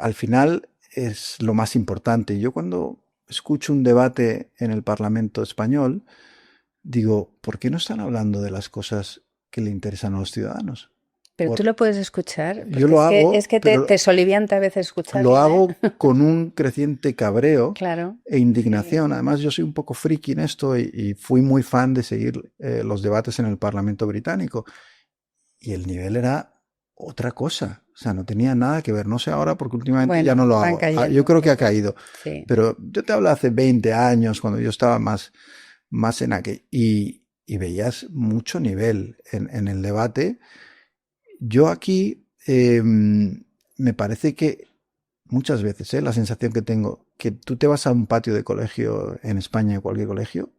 A: al final es lo más importante. Yo cuando escucho un debate en el Parlamento español, digo, ¿por qué no están hablando de las cosas que le interesan a los ciudadanos?
B: Pero tú lo puedes escuchar.
A: Yo lo hago.
B: Es que te solivianta a veces escucharlo.
A: Lo hago con un creciente cabreo
B: claro,
A: e indignación.
B: sí.
A: Además, yo soy un poco friki en esto y fui muy fan de seguir los debates en el Parlamento británico. Y el nivel era otra cosa. O sea, no tenía nada que ver. No sé ahora porque últimamente
B: Bueno,
A: ya no lo
B: van
A: hago.
B: cayendo.
A: Yo creo que ha caído.
B: Sí.
A: Pero yo te hablo hace 20 años, cuando yo estaba más en aquel. Y veías mucho nivel en el debate. Yo aquí me parece que muchas veces, la sensación que tengo, que tú te vas a un patio de colegio en España, en cualquier colegio,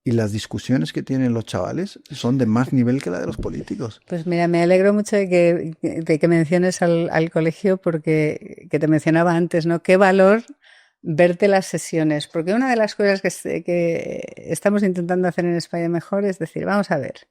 A: y las discusiones que tienen los chavales son de más nivel que la de los políticos.
B: Pues mira, me alegro mucho de que menciones al colegio, porque que te mencionaba antes, ¿no? Qué valor verte las sesiones, porque una de las cosas que estamos intentando hacer en España mejor es decir, vamos a ver,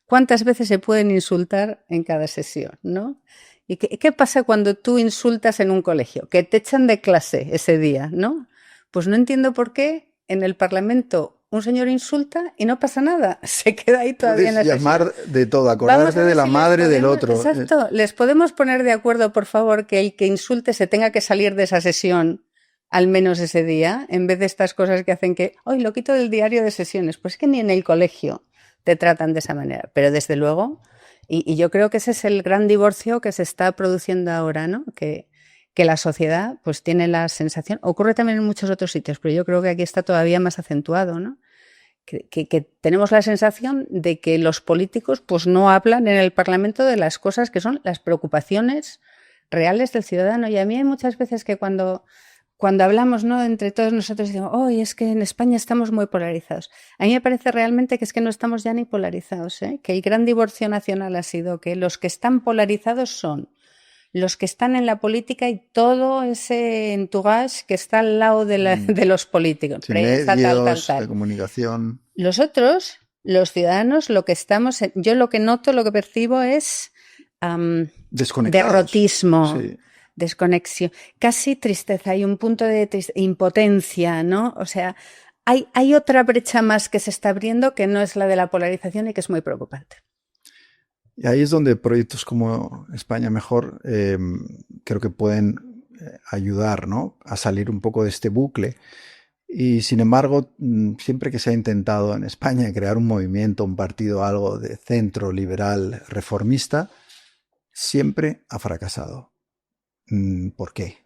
B: ¿cuántas veces se pueden insultar en cada sesión, ¿no? ¿Y qué pasa cuando tú insultas en un colegio? Que te echan de clase ese día, ¿no? Pues no entiendo por qué en el Parlamento un señor insulta y no pasa nada. Se queda ahí todavía en la
A: Puedes llamar
B: sesión.
A: de todo,
B: Vamos a
A: acordarte
B: ver
A: de la
B: si
A: madre del otro.
B: Exacto, les podemos poner de acuerdo, por favor, que el que insulte se tenga que salir de esa sesión al menos ese día, en vez de estas cosas que hacen que, hoy lo quito del diario de sesiones. Pues es que ni en el colegio te tratan de esa manera. Pero desde luego, y yo creo que ese es el gran divorcio que se está produciendo ahora, ¿no? Que la sociedad pues tiene la sensación, ocurre también en muchos otros sitios, pero yo creo que aquí está todavía más acentuado, ¿no? Que tenemos la sensación de que los políticos pues no hablan en el Parlamento de las cosas que son las preocupaciones reales del ciudadano. Y a mí hay muchas veces que cuando hablamos, ¿no?, entre todos nosotros decimos, es que en España estamos muy polarizados. A mí me parece realmente que es que no estamos ya ni polarizados, ¿eh? Que el gran divorcio nacional ha sido que los que están polarizados son los que están en la política y todo ese entourage que está al lado de los políticos.
A: Sí,
B: Prensa,
A: medios
B: tal.
A: de comunicación.
B: Los otros, los ciudadanos, lo que estamos, yo lo que noto, lo que percibo es
A: Desconectados.
B: derrotismo,
A: Sí.
B: desconexión, casi tristeza, hay un punto de impotencia, ¿no? O sea, hay otra brecha más que se está abriendo que no es la de la polarización y que es muy preocupante.
A: Y ahí es donde proyectos como España Mejor creo que pueden ayudar, ¿no?, a salir un poco de este bucle. Y sin embargo, siempre que se ha intentado en España crear un movimiento, un partido, algo de centro, liberal, reformista, siempre ha fracasado. ¿Por qué?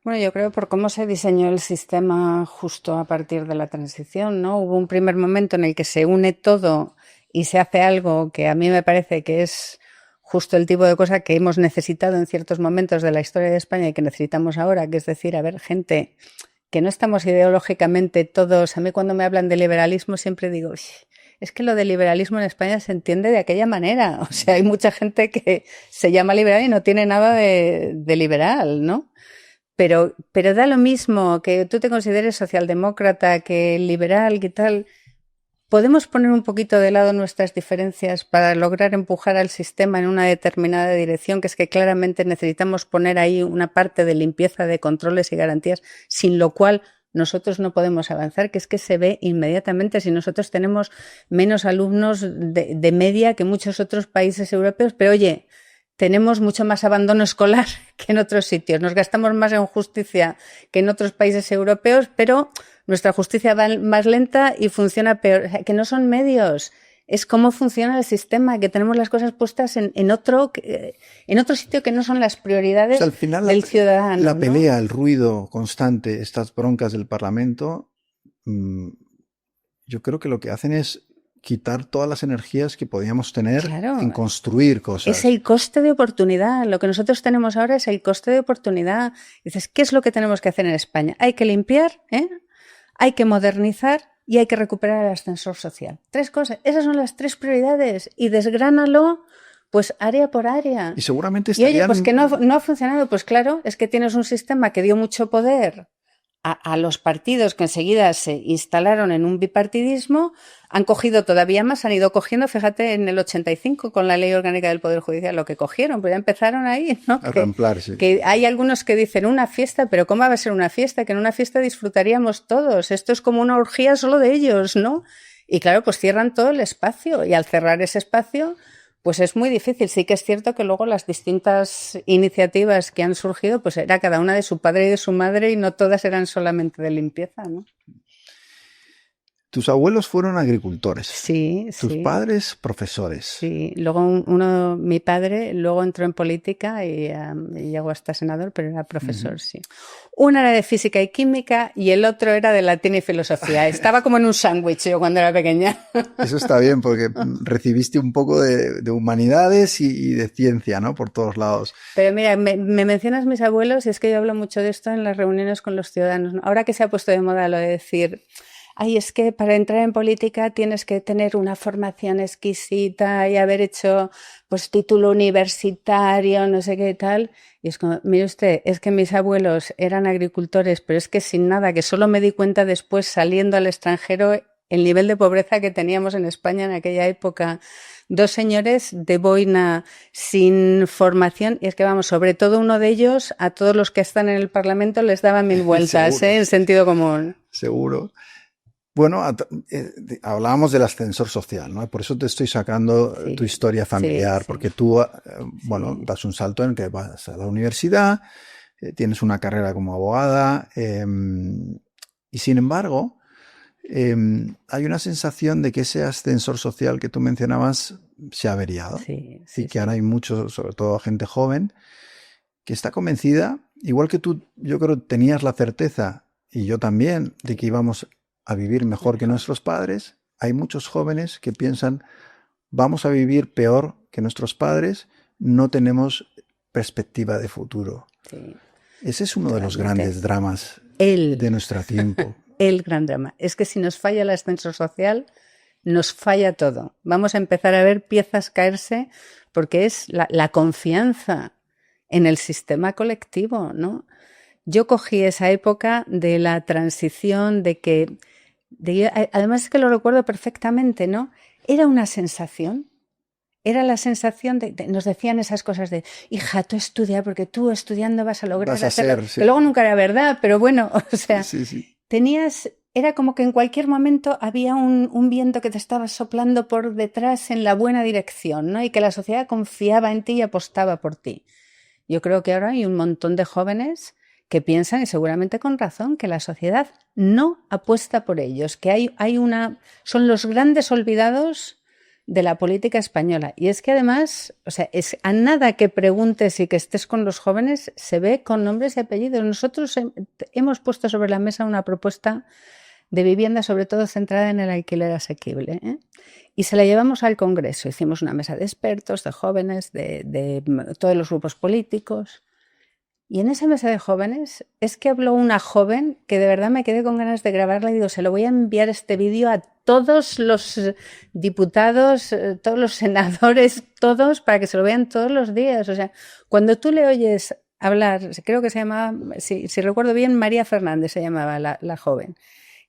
B: Bueno, yo creo por cómo se diseñó el sistema justo a partir de la transición, ¿no? Hubo un primer momento en el que se une todo y se hace algo que a mí me parece que es justo el tipo de cosa que hemos necesitado en ciertos momentos de la historia de España y que necesitamos ahora, que es decir, a ver, gente, que no estamos ideológicamente todos. A mí cuando me hablan de liberalismo siempre digo, es que lo de liberalismo en España se entiende de aquella manera. O sea, hay mucha gente que se llama liberal y no tiene nada de liberal, ¿no? Pero da lo mismo que tú te consideres socialdemócrata, que liberal, que tal. Podemos poner un poquito de lado nuestras diferencias para lograr empujar al sistema en una determinada dirección, que es que claramente necesitamos poner ahí una parte de limpieza de controles y garantías, sin lo cual nosotros no podemos avanzar, que es que se ve inmediatamente si nosotros tenemos menos alumnos de media que muchos otros países europeos, pero oye, tenemos mucho más abandono escolar que en otros sitios. Nos gastamos más en justicia que en otros países europeos, pero nuestra justicia va más lenta y funciona peor. O sea, que no son medios, es cómo funciona el sistema, que tenemos las cosas puestas en otro sitio que no son las prioridades, o sea, al final del ciudadano.
A: La pelea, ¿no?, el ruido constante, estas broncas del Parlamento, yo creo que lo que hacen es quitar todas las energías que podíamos tener en construir cosas.
B: Es el coste de oportunidad. Lo que nosotros tenemos ahora es el coste de oportunidad. Dices, ¿qué es lo que tenemos que hacer en España? Hay que limpiar, hay que modernizar y hay que recuperar el ascensor social. 3 cosas. Esas son las 3 prioridades. Y desgránalo, pues área por área.
A: Y seguramente
B: estarían... Y oye, pues que no ha funcionado. Pues claro, es que tienes un sistema que dio mucho poder a los partidos que enseguida se instalaron en un bipartidismo, han cogido todavía más, han ido cogiendo, fíjate, en el 85 con la Ley Orgánica del Poder Judicial, lo que cogieron, pues ya empezaron ahí, ¿no?
A: A ramplarse.
B: Que hay algunos que dicen una fiesta, pero ¿cómo va a ser una fiesta? Que en una fiesta disfrutaríamos todos, esto es como una orgía solo de ellos, ¿no? Y claro, pues cierran todo el espacio, y al cerrar ese espacio, pues es muy difícil. Sí que es cierto que luego las distintas iniciativas que han surgido, pues era cada una de su padre y de su madre y no todas eran solamente de limpieza, ¿no?
A: Tus abuelos fueron agricultores.
B: Sí,
A: Tus
B: sí.
A: padres, profesores.
B: Sí, luego mi padre, luego entró en política y llegó hasta senador, pero era profesor, sí. Uno era de física y química y el otro era de latín y filosofía. Estaba como en un sándwich yo cuando era pequeña.
A: Eso está bien porque recibiste un poco de humanidades y de ciencia, ¿no? Por todos lados.
B: Pero mira, me mencionas mis abuelos y es que yo hablo mucho de esto en las reuniones con los ciudadanos, ¿no? Ahora que se ha puesto de moda lo de decir, ay, es que para entrar en política tienes que tener una formación exquisita y haber hecho pues título universitario, no sé qué tal. Y es como, mire usted, es que mis abuelos eran agricultores, pero es que sin nada, que solo me di cuenta después saliendo al extranjero el nivel de pobreza que teníamos en España en aquella época. Dos señores de boina sin formación, y es que vamos, sobre todo uno de ellos, a todos los que están en el Parlamento les daba 1000 vueltas, en sentido común.
A: Seguro. Bueno, hablábamos del ascensor social, ¿no? Por eso te estoy sacando tu historia familiar, porque tú, bueno, das un salto en que vas a la universidad, tienes una carrera como abogada, y sin embargo, hay una sensación de que ese ascensor social que tú mencionabas se ha averiado. Y que ahora hay muchos, sobre todo gente joven, que está convencida, igual que tú, yo creo, tenías la certeza, y yo también, de que íbamos a vivir mejor que nuestros padres. Hay muchos jóvenes que piensan, vamos a vivir peor que nuestros padres, no tenemos perspectiva de futuro. Sí. Ese es uno de los grandes dramas de nuestro tiempo.
B: El gran drama. Es que si nos falla el ascensor social, nos falla todo. Vamos a empezar a ver piezas caerse porque es la confianza en el sistema colectivo, ¿no? Yo cogí esa época de la transición, además es que lo recuerdo perfectamente, ¿no? Era una sensación. Era la sensación nos decían esas cosas de, hija, tú estudia porque tú estudiando vas a lograr hacerlo. Sí. Que luego nunca era verdad, pero bueno, o sea, sí. Era como que en cualquier momento había un viento que te estaba soplando por detrás en la buena dirección, ¿no? Y que la sociedad confiaba en ti y apostaba por ti. Yo creo que ahora hay un montón de jóvenes que piensan, y seguramente con razón, que la sociedad no apuesta por ellos, que son los grandes olvidados de la política española. Y es que además, o sea, a nada que preguntes y que estés con los jóvenes, se ve con nombres y apellidos. Nosotros hemos puesto sobre la mesa una propuesta de vivienda, sobre todo centrada en el alquiler asequible, ¿eh? Y se la llevamos al Congreso. Hicimos una mesa de expertos, de jóvenes, de todos los grupos políticos. Y en esa mesa de jóvenes es que habló una joven que de verdad me quedé con ganas de grabarla y digo, se lo voy a enviar este vídeo a todos los diputados, todos los senadores, todos, para que se lo vean todos los días. O sea, cuando tú le oyes hablar, creo que se llamaba, si recuerdo bien, María Fernández se llamaba la joven,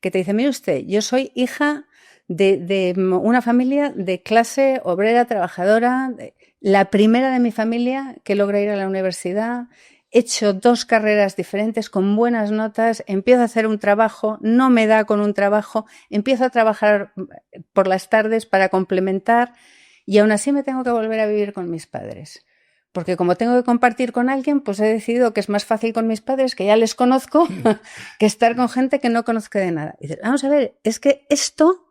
B: que te dice, mire usted, yo soy hija de una familia de clase obrera, trabajadora, la primera de mi familia que logra ir a la universidad. He hecho 2 carreras diferentes con buenas notas, empiezo a hacer un trabajo, no me da con un trabajo, empiezo a trabajar por las tardes para complementar y aún así me tengo que volver a vivir con mis padres. Porque como tengo que compartir con alguien, pues he decidido que es más fácil con mis padres, que ya les conozco, que estar con gente que no conozco de nada. Y dices, vamos a ver, es que esto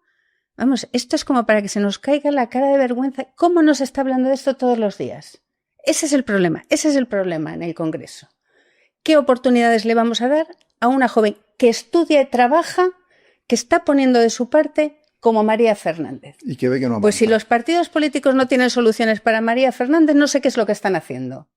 B: es como para que se nos caiga la cara de vergüenza. ¿Cómo nos está hablando de esto todos los días? Ese es el problema en el Congreso. ¿Qué oportunidades le vamos a dar a una joven que estudia y trabaja, que está poniendo de su parte, como María Fernández?
A: Y que ve que no avanza.
B: Pues si los partidos políticos no tienen soluciones para María Fernández, no sé qué es lo que están haciendo.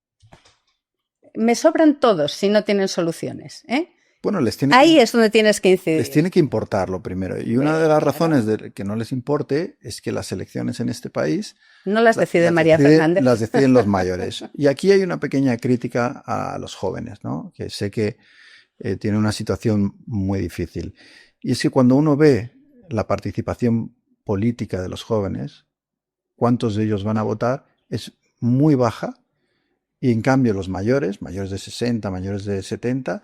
B: Me sobran todos si no tienen soluciones, ¿eh?
A: Bueno,
B: ahí es donde tienes que incidir.
A: Les tiene que importarlo primero. Y una de las razones de que no les importe es que las elecciones en este país
B: no las decide María Fernández.
A: Las deciden los mayores. Y aquí hay una pequeña crítica a los jóvenes, ¿no? Que sé que tienen una situación muy difícil. Y es que cuando uno ve la participación política de los jóvenes, cuántos de ellos van a votar, es muy baja. Y en cambio los mayores de 60, mayores de 70,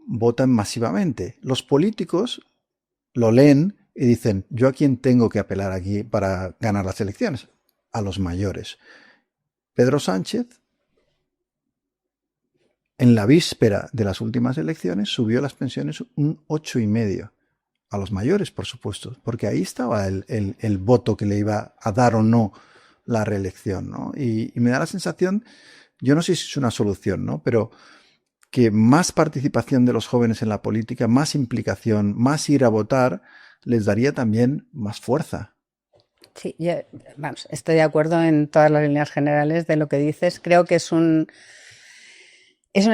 A: votan masivamente. Los políticos lo leen y dicen, ¿yo a quién tengo que apelar aquí para ganar las elecciones? A los mayores. Pedro Sánchez, en la víspera de las últimas elecciones, subió las pensiones un 8,5%. a los mayores, por supuesto, porque ahí estaba el voto que le iba a dar o no la reelección, ¿no? Y me da la sensación, yo no sé si es una solución, ¿no? Pero que más participación de los jóvenes en la política, más implicación, más ir a votar, les daría también más fuerza.
B: Sí, vamos, estoy de acuerdo en todas las líneas generales de lo que dices. Creo que es una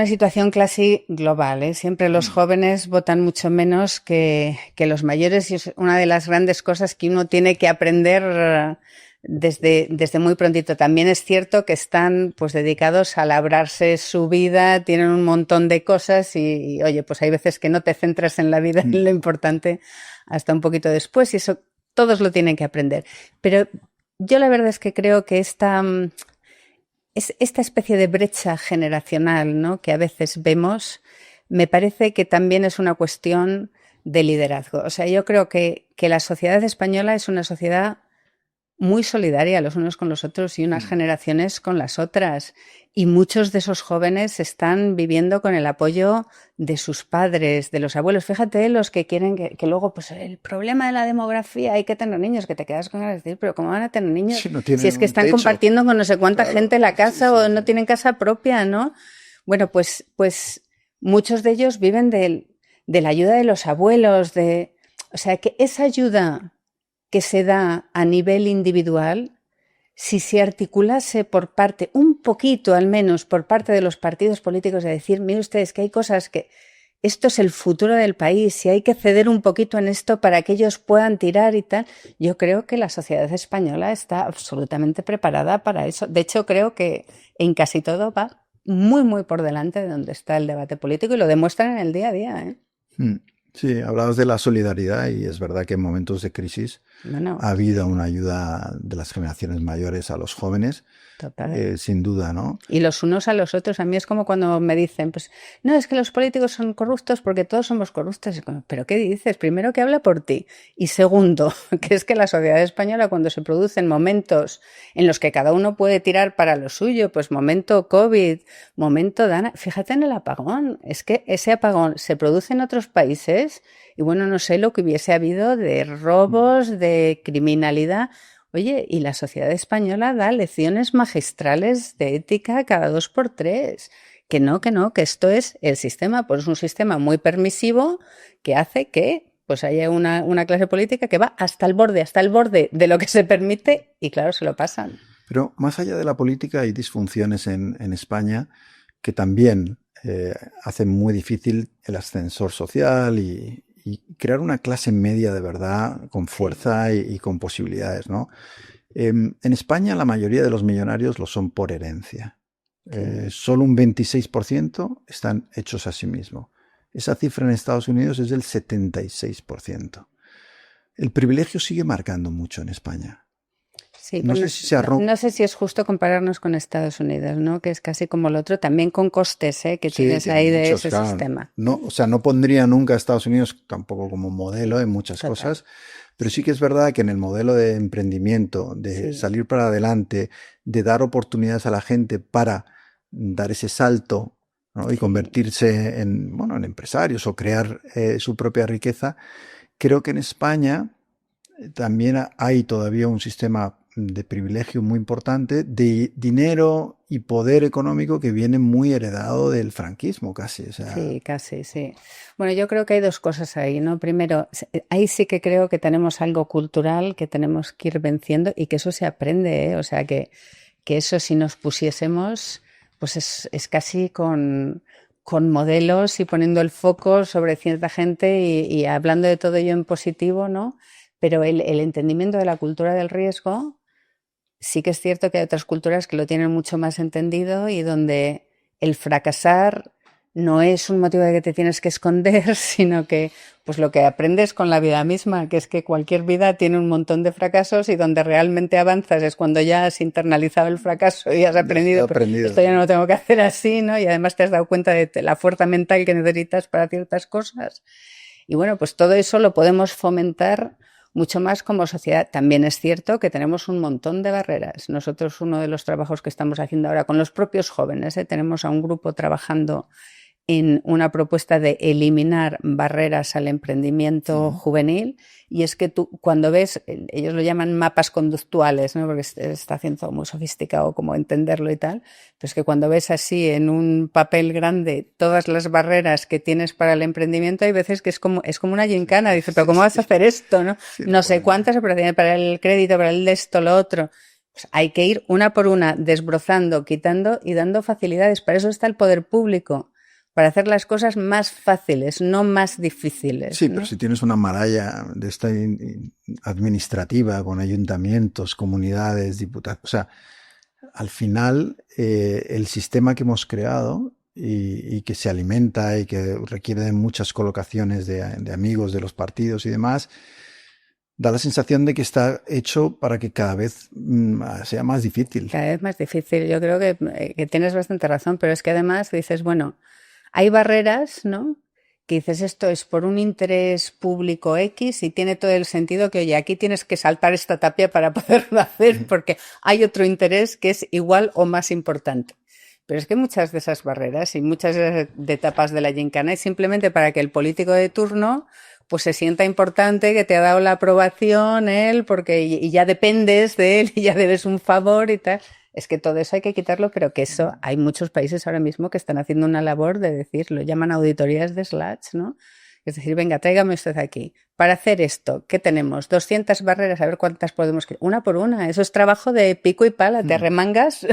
B: situación casi global, ¿eh? Siempre los jóvenes votan mucho menos que los mayores y es una de las grandes cosas que uno tiene que aprender desde muy prontito. También es cierto que están pues dedicados a labrarse su vida, tienen un montón de cosas y oye, pues hay veces que no te centras en la vida, en lo importante, hasta un poquito después y eso todos lo tienen que aprender. Pero yo la verdad es que creo que esta especie de brecha generacional, ¿no?, que a veces vemos, me parece que también es una cuestión de liderazgo. O sea, yo creo que la sociedad española es una sociedad muy solidaria los unos con los otros y unas generaciones con las otras. Y muchos de esos jóvenes están viviendo con el apoyo de sus padres, de los abuelos. Fíjate, los que quieren que luego, pues el problema de la demografía, hay que tener niños, que te quedas con ganas de decir, pero ¿cómo van a tener niños? Si es que están compartiendo con no sé cuánta gente la casa o no tienen casa propia, ¿no? Bueno, pues muchos de ellos viven de la ayuda de los abuelos, o sea, que esa ayuda que se da a nivel individual, si se articulase por parte, un poquito al menos, por parte de los partidos políticos, de decir, mire ustedes que hay cosas que esto es el futuro del país y hay que ceder un poquito en esto para que ellos puedan tirar y tal, yo creo que la sociedad española está absolutamente preparada para eso. De hecho, creo que en casi todo va muy, muy por delante de donde está el debate político y lo demuestran en el día a día, ¿eh?
A: Sí, hablabas de la solidaridad y es verdad que en momentos de crisis ha habido una ayuda de las generaciones mayores a los jóvenes, sin duda, ¿no?
B: Y los unos a los otros. A mí es como cuando me dicen, pues, no, es que los políticos son corruptos porque todos somos corruptos. ¿Pero qué dices? Primero, que habla por ti. Y segundo, que es que la sociedad española, cuando se producen momentos en los que cada uno puede tirar para lo suyo, pues momento COVID, momento Dana, fíjate en el apagón. Es que ese apagón se produce en otros países y bueno, no sé lo que hubiese habido de robos, de criminalidad. Oye, y la sociedad española da lecciones magistrales de ética cada 2 por 3. Que no, que esto es el sistema, pues es un sistema muy permisivo que hace que pues haya una clase política que va hasta el borde de lo que se permite y claro, se lo pasan.
A: Pero más allá de la política hay disfunciones en España que también hacen muy difícil el ascensor social y crear una clase media de verdad con fuerza y con posibilidades, ¿no? En España la mayoría de los millonarios lo son por herencia. Solo un 26% están hechos a sí mismos. Esa cifra en Estados Unidos es del 76%. El privilegio sigue marcando mucho en España.
B: Sí, no sé si es justo compararnos con Estados Unidos, ¿no? Que es casi como el otro, también con costes, que tienes ahí de ese sistema.
A: No, o sea, no pondría nunca a Estados Unidos tampoco como modelo en muchas cosas, pero sí que es verdad que en el modelo de emprendimiento, de salir para adelante, de dar oportunidades a la gente para dar ese salto, ¿no? Y convertirse en empresarios o crear su propia riqueza, creo que en España también hay todavía un sistema de privilegio muy importante, de dinero y poder económico que viene muy heredado del franquismo casi. O sea.
B: Sí, casi, sí. Bueno, yo creo que hay dos cosas ahí, ¿no? Primero, ahí sí que creo que tenemos algo cultural que tenemos que ir venciendo y que eso se aprende, ¿eh? O sea, que eso si nos pusiésemos, pues es casi con modelos y poniendo el foco sobre cierta gente y hablando de todo ello en positivo, ¿no? Pero el entendimiento de la cultura del riesgo, sí que es cierto que hay otras culturas que lo tienen mucho más entendido y donde el fracasar no es un motivo de que te tienes que esconder, sino que pues lo que aprendes con la vida misma, que es que cualquier vida tiene un montón de fracasos y donde realmente avanzas es cuando ya has internalizado el fracaso y has aprendido. Esto ya no lo tengo que hacer así, ¿no? Y además te has dado cuenta de la fuerza mental que necesitas para ciertas cosas. Y bueno, pues todo eso lo podemos fomentar mucho más como sociedad. También es cierto que tenemos un montón de barreras. Nosotros, uno de los trabajos que estamos haciendo ahora con los propios jóvenes, tenemos a un grupo trabajando en una propuesta de eliminar barreras al emprendimiento juvenil, y es que tú cuando ves, ellos lo llaman mapas conductuales, ¿no? Porque está haciendo muy sofisticado como entenderlo y tal, pero es que cuando ves así en un papel grande todas las barreras que tienes para el emprendimiento, hay veces que es como una gincana, dice, pero ¿cómo vas a hacer esto? No sé cuántas operaciones para el crédito, para el de esto, lo otro. Pues hay que ir una por una, desbrozando, quitando y dando facilidades. Para eso está el poder público, para hacer las cosas más fáciles, no más difíciles.
A: Sí,
B: ¿no?
A: pero si tienes una maraña de esta administrativa con ayuntamientos, comunidades, diputados, o sea, al final el sistema que hemos creado y que se alimenta y que requiere de muchas colocaciones de amigos de los partidos y demás, da la sensación de que está hecho para que cada vez sea más difícil.
B: Cada vez más difícil. Yo creo que tienes bastante razón, pero es que además dices, bueno, hay barreras, ¿no? Que dices, esto es por un interés público X y tiene todo el sentido que, oye, aquí tienes que saltar esta tapia para poderlo hacer porque hay otro interés que es igual o más importante. Pero es que muchas de esas barreras y muchas de etapas de la gincana es simplemente para que el político de turno pues se sienta importante, que te ha dado la aprobación él, porque y ya dependes de él y ya debes un favor y tal. Es que todo eso hay que quitarlo, pero que eso hay muchos países ahora mismo que están haciendo una labor de decir, lo llaman auditorías de slats, ¿no? Es decir, venga, tráigame usted aquí. Para hacer esto, ¿qué tenemos? 200 barreras, a ver cuántas podemos... Una por una. Eso es trabajo de pico y pala. Te remangas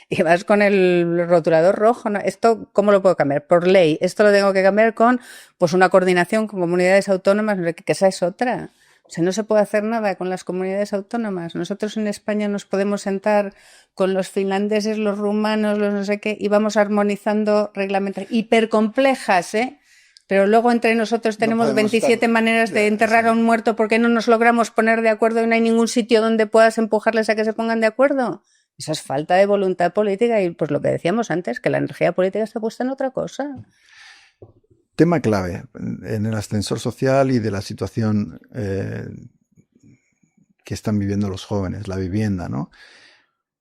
B: y vas con el rotulador rojo, ¿no? ¿Esto cómo lo puedo cambiar? Por ley. Esto lo tengo que cambiar con pues una coordinación con comunidades autónomas, que esa es otra. O sea, no se puede hacer nada con las comunidades autónomas. Nosotros en España nos podemos sentar con los finlandeses, los rumanos, los no sé qué, y vamos armonizando reglamentos hipercomplejas, ¿eh? Pero luego entre nosotros tenemos 27 maneras de enterrar a un muerto porque no nos logramos poner de acuerdo y no hay ningún sitio donde puedas empujarles a que se pongan de acuerdo. Esa es falta de voluntad política y pues lo que decíamos antes, que la energía política está puesta en otra cosa.
A: Tema clave en el ascensor social y de la situación que están viviendo los jóvenes, la vivienda, ¿no?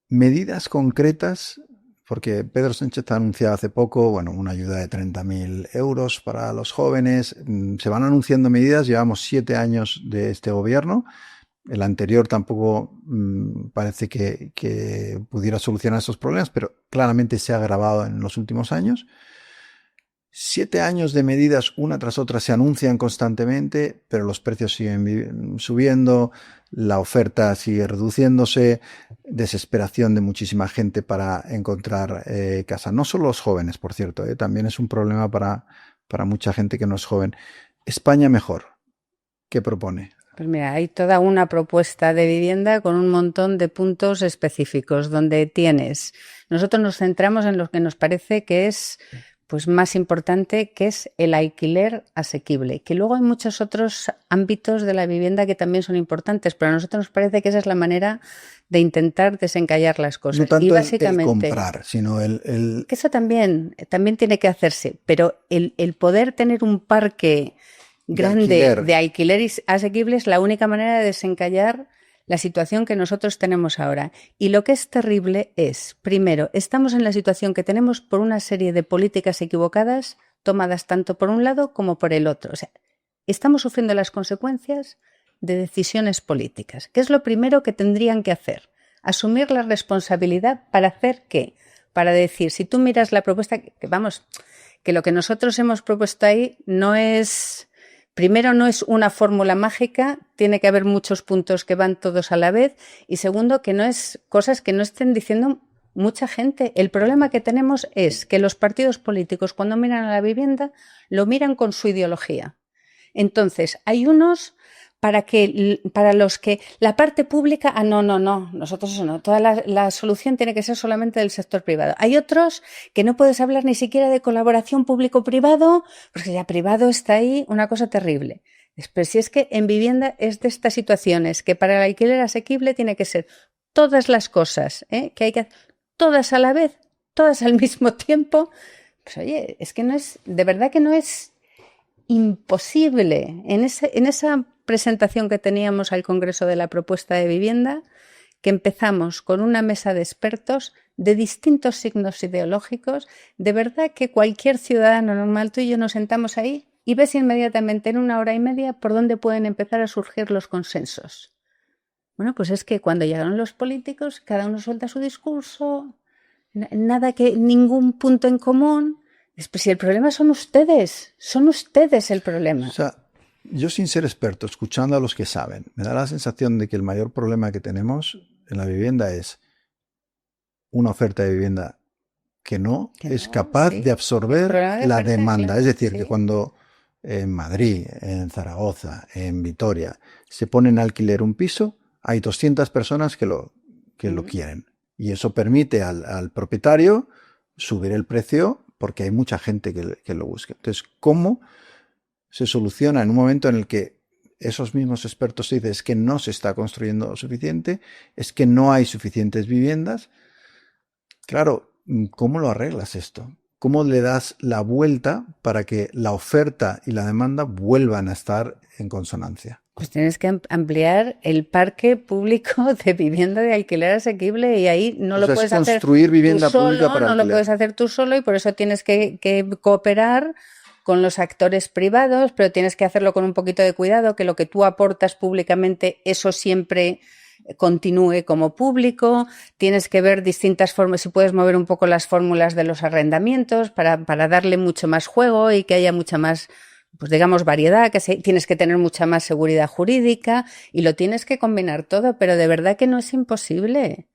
A: Medidas concretas, porque Pedro Sánchez ha anunciado hace poco, bueno, una ayuda de 30.000 euros para los jóvenes. Se van anunciando medidas, llevamos 7 años de este gobierno. El anterior tampoco parece que pudiera solucionar esos problemas, pero claramente se ha agravado en los últimos años. 7 años de medidas, una tras otra, se anuncian constantemente, pero los precios siguen subiendo, la oferta sigue reduciéndose, desesperación de muchísima gente para encontrar casa. No solo los jóvenes, por cierto, también es un problema para mucha gente que no es joven. España mejor. ¿Qué propone?
B: Pues mira, hay toda una propuesta de vivienda con un montón de puntos específicos donde nosotros nos centramos en lo que nos parece que es pues más importante, que es el alquiler asequible, que luego hay muchos otros ámbitos de la vivienda que también son importantes, pero a nosotros nos parece que esa es la manera de intentar desencallar las cosas.
A: No tanto
B: y básicamente,
A: el comprar, sino el...
B: Que eso también tiene que hacerse, pero el poder tener un parque grande de alquiler asequible es la única manera de desencallar la situación que nosotros tenemos ahora. Y lo que es terrible es, primero, estamos en la situación que tenemos por una serie de políticas equivocadas tomadas tanto por un lado como por el otro. O sea, estamos sufriendo las consecuencias de decisiones políticas. ¿Qué es lo primero que tendrían que hacer? Asumir la responsabilidad para hacer ¿qué? Para decir, si tú miras la propuesta, que lo que nosotros hemos propuesto ahí no es... Primero, no es una fórmula mágica, tiene que haber muchos puntos que van todos a la vez. Y segundo, que no es cosas que no estén diciendo mucha gente. El problema que tenemos es que los partidos políticos, cuando miran a la vivienda, lo miran con su ideología. Entonces, hay unos para los que la parte pública, no, nosotros eso no, toda la solución tiene que ser solamente del sector privado. Hay otros que no puedes hablar ni siquiera de colaboración público-privado, porque ya privado está ahí, una cosa terrible. Pero si es que en vivienda es de estas situaciones, que para el alquiler asequible tiene que ser todas las cosas, que hay que hacer todas a la vez, todas al mismo tiempo, pues oye, es que no es, de verdad que no es imposible en esa presentación que teníamos al Congreso de la propuesta de vivienda, que empezamos con una mesa de expertos de distintos signos ideológicos. De verdad que cualquier ciudadano normal, tú y yo nos sentamos ahí y ves inmediatamente en 1 hora y media por dónde pueden empezar a surgir los consensos. Bueno, pues es que cuando llegaron los políticos, cada uno suelta su discurso, ningún punto en común. Pues si el problema son ustedes el problema.
A: O sea, yo sin ser experto, escuchando a los que saben, me da la sensación de que el mayor problema que tenemos en la vivienda es una oferta de vivienda que no es capaz de absorber la demanda.
B: Claro,
A: es decir, que cuando en Madrid, en Zaragoza, en Vitoria, se pone en alquiler un piso, hay 200 personas que lo quieren. Y eso permite al propietario subir el precio porque hay mucha gente que lo busca. Entonces, ¿cómo se soluciona en un momento en el que esos mismos expertos dicen es que no se está construyendo lo suficiente, es que no hay suficientes viviendas? Claro, ¿cómo lo arreglas esto? ¿Cómo le das la vuelta para que la oferta y la demanda vuelvan a estar en consonancia?
B: Pues tienes que ampliar el parque público de vivienda de alquiler asequible y ahí no lo puedes hacer
A: construir vivienda
B: tú solo,
A: pública para alquiler.
B: No lo puedes hacer tú solo y por eso tienes que cooperar con los actores privados, pero tienes que hacerlo con un poquito de cuidado, que lo que tú aportas públicamente, eso siempre continúe como público. Tienes que ver distintas formas, si puedes mover un poco las fórmulas de los arrendamientos para darle mucho más juego y que haya mucha más, pues digamos, variedad, tienes que tener mucha más seguridad jurídica y lo tienes que combinar todo, pero de verdad que no es imposible.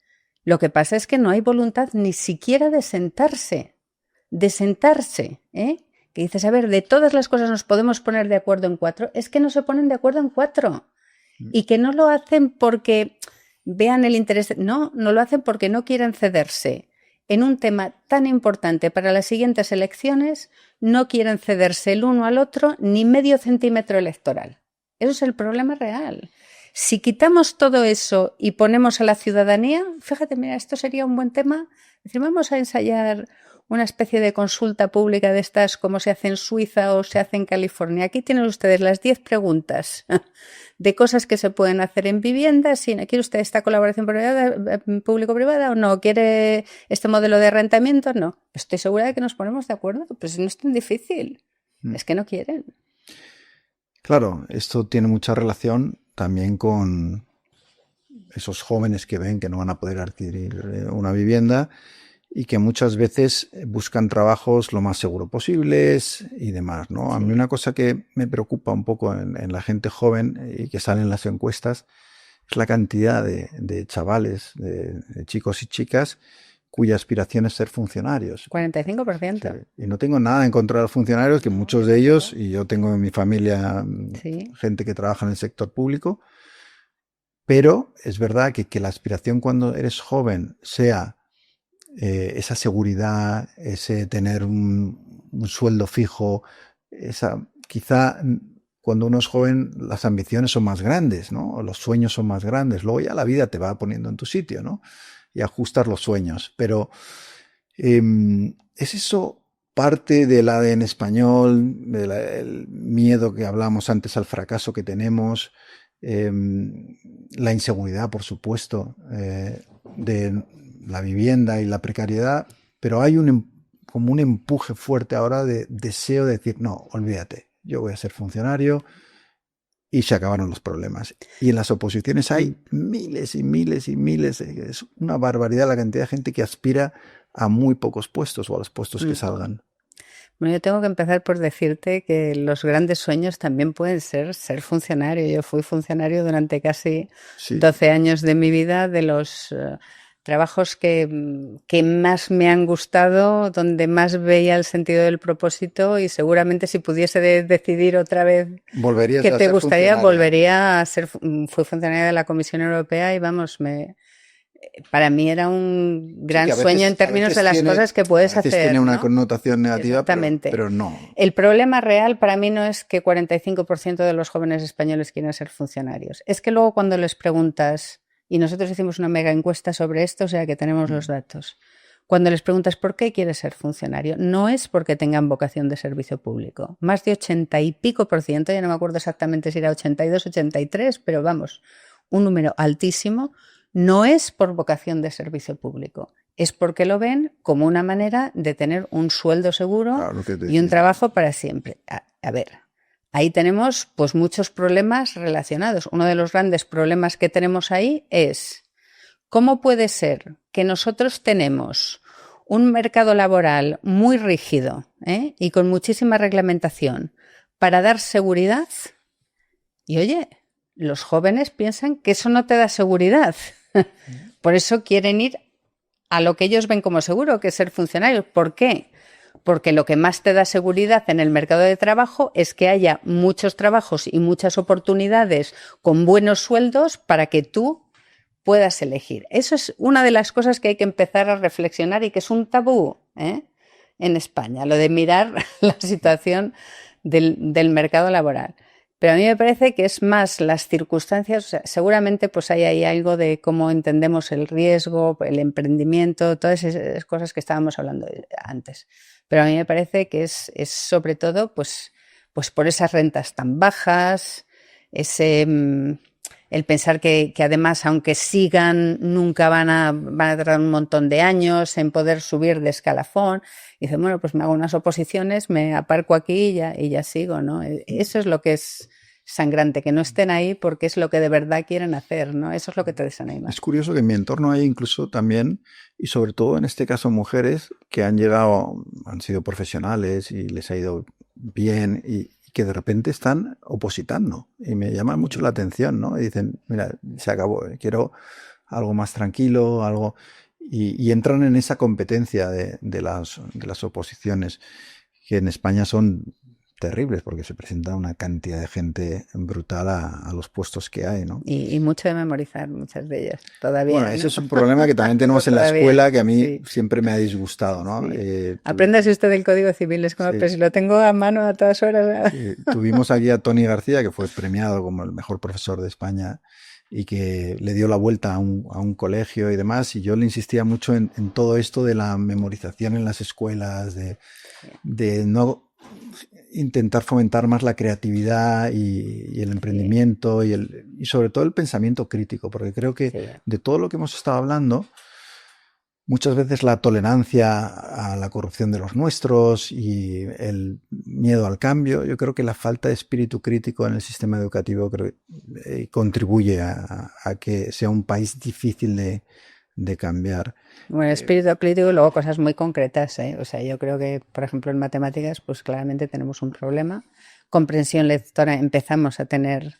B: Lo que pasa es que no hay voluntad ni siquiera de sentarse, que dices, a ver, de todas las cosas nos podemos poner de acuerdo en 4, es que no se ponen de acuerdo en 4 y que no lo hacen porque vean el interés, no lo hacen porque no quieren cederse. En un tema tan importante para las siguientes elecciones, no quieren cederse el uno al otro ni medio centímetro electoral. Eso es el problema real. Si quitamos todo eso y ponemos a la ciudadanía, fíjate, mira, esto sería un buen tema. Es decir, vamos a ensayar una especie de consulta pública de estas como se hace en Suiza o se hace en California. Aquí tienen ustedes las 10 preguntas de cosas que se pueden hacer en viviendas. ¿Quiere usted esta colaboración público-privada o no? ¿Quiere este modelo de arrendamiento? No. Estoy segura de que nos ponemos de acuerdo. Pues no es tan difícil. Es que no quieren.
A: Claro, esto tiene mucha relación también con esos jóvenes que ven que no van a poder adquirir una vivienda y que muchas veces buscan trabajos lo más seguro posibles y demás, ¿no? Sí. A mí una cosa que me preocupa un poco en la gente joven y que sale en las encuestas es la cantidad de chavales, de chicos y chicas cuya aspiración es ser funcionarios.
B: 45%.
A: Sí. Y no tengo nada en contra de los funcionarios, que muchos de ellos, y yo tengo en mi familia gente que trabaja en el sector público, pero es verdad que la aspiración cuando eres joven sea esa seguridad, ese tener un sueldo fijo, quizá cuando uno es joven las ambiciones son más grandes, ¿no? O los sueños son más grandes. Luego ya la vida te va poniendo en tu sitio, ¿no? Y ajustar los sueños. Pero ¿es eso parte del ADN español, del miedo que hablamos antes al fracaso que tenemos, la inseguridad, por supuesto, de la vivienda y la precariedad, pero hay como un empuje fuerte ahora de deseo de decir, no, olvídate, yo voy a ser funcionario y se acabaron los problemas? Y en las oposiciones hay miles y miles y miles, es una barbaridad la cantidad de gente que aspira a muy pocos puestos o a los puestos que salgan.
B: Bueno, yo tengo que empezar por decirte que los grandes sueños también pueden ser funcionario. Yo fui funcionario durante casi 12 años de mi vida, de los trabajos que más me han gustado, donde más veía el sentido del propósito, y seguramente si pudiese decidir otra vez qué te gustaría, volvería a ser. Fui funcionaria de la Comisión Europea y vamos, para mí era un gran sueño en términos de las cosas que puedes hacer.
A: Tiene una
B: ¿no?
A: connotación negativa, pero no.
B: El problema real para mí no es que 45% de los jóvenes españoles quieran ser funcionarios. Es que luego cuando les preguntas, y nosotros hicimos una mega encuesta sobre esto, o sea que tenemos los datos, cuando les preguntas por qué quieres ser funcionario, no es porque tengan vocación de servicio público. Más de 80 y pico %, ya no me acuerdo exactamente si era 82, 83, pero vamos, un número altísimo, no es por vocación de servicio público, es porque lo ven como una manera de tener un sueldo seguro
A: Claro, que
B: y un trabajo para siempre. A ver, ahí tenemos pues muchos problemas relacionados. Uno de los grandes problemas que tenemos ahí es ¿cómo puede ser que nosotros tenemos un mercado laboral muy rígido y con muchísima reglamentación para dar seguridad? Y oye, los jóvenes piensan que eso no te da seguridad. Por eso quieren ir a lo que ellos ven como seguro, que es ser funcionarios. ¿Por qué? Porque lo que más te da seguridad en el mercado de trabajo es que haya muchos trabajos y muchas oportunidades con buenos sueldos para que tú puedas elegir. Eso es una de las cosas que hay que empezar a reflexionar y que es un tabú en España, lo de mirar la situación del mercado laboral. Pero a mí me parece que es más las circunstancias, o sea, seguramente pues hay ahí algo de cómo entendemos el riesgo, el emprendimiento, todas esas cosas que estábamos hablando antes. Pero a mí me parece que es sobre todo pues por esas rentas tan bajas, el pensar que además, aunque sigan, nunca van a tardar un montón de años en poder subir de escalafón. Y dicen, bueno, pues me hago unas oposiciones, me aparco aquí y ya sigo, ¿no? Eso es lo que es sangrante, que no estén ahí porque es lo que de verdad quieren hacer, ¿no? Eso es lo que te desanima.
A: Es curioso que en mi entorno hay incluso también, y sobre todo en este caso mujeres que han llegado, han sido profesionales y les ha ido bien y que de repente están opositando. Y me llama mucho la atención, ¿no? Y dicen, mira, se acabó, quiero algo más tranquilo, algo... Y entran en esa competencia de las oposiciones, que en España son terribles porque se presenta una cantidad de gente brutal a los puestos que hay, ¿no?
B: Y mucho de memorizar, muchas de ellas, todavía.
A: Bueno, ese es un problema que también tenemos en la escuela que a mí siempre me ha disgustado, ¿no?
B: Sí. Apréndase usted el Código Civil, es como, pero si lo tengo a mano a todas horas.
A: Tuvimos aquí a Tony García, que fue premiado como el mejor profesor de España y que le dio la vuelta a un colegio y demás, y yo le insistía mucho en todo esto de la memorización en las escuelas, de no intentar fomentar más la creatividad y el emprendimiento y sobre todo el pensamiento crítico, porque creo que de todo lo que hemos estado hablando, muchas veces la tolerancia a la corrupción de los nuestros y el miedo al cambio, yo creo que la falta de espíritu crítico en el sistema educativo creo que, contribuye a que sea un país difícil de cambiar.
B: Bueno, espíritu crítico y luego cosas muy concretas, ¿eh? O sea, yo creo que, por ejemplo, en matemáticas, pues claramente tenemos un problema. Comprensión lectora empezamos a tener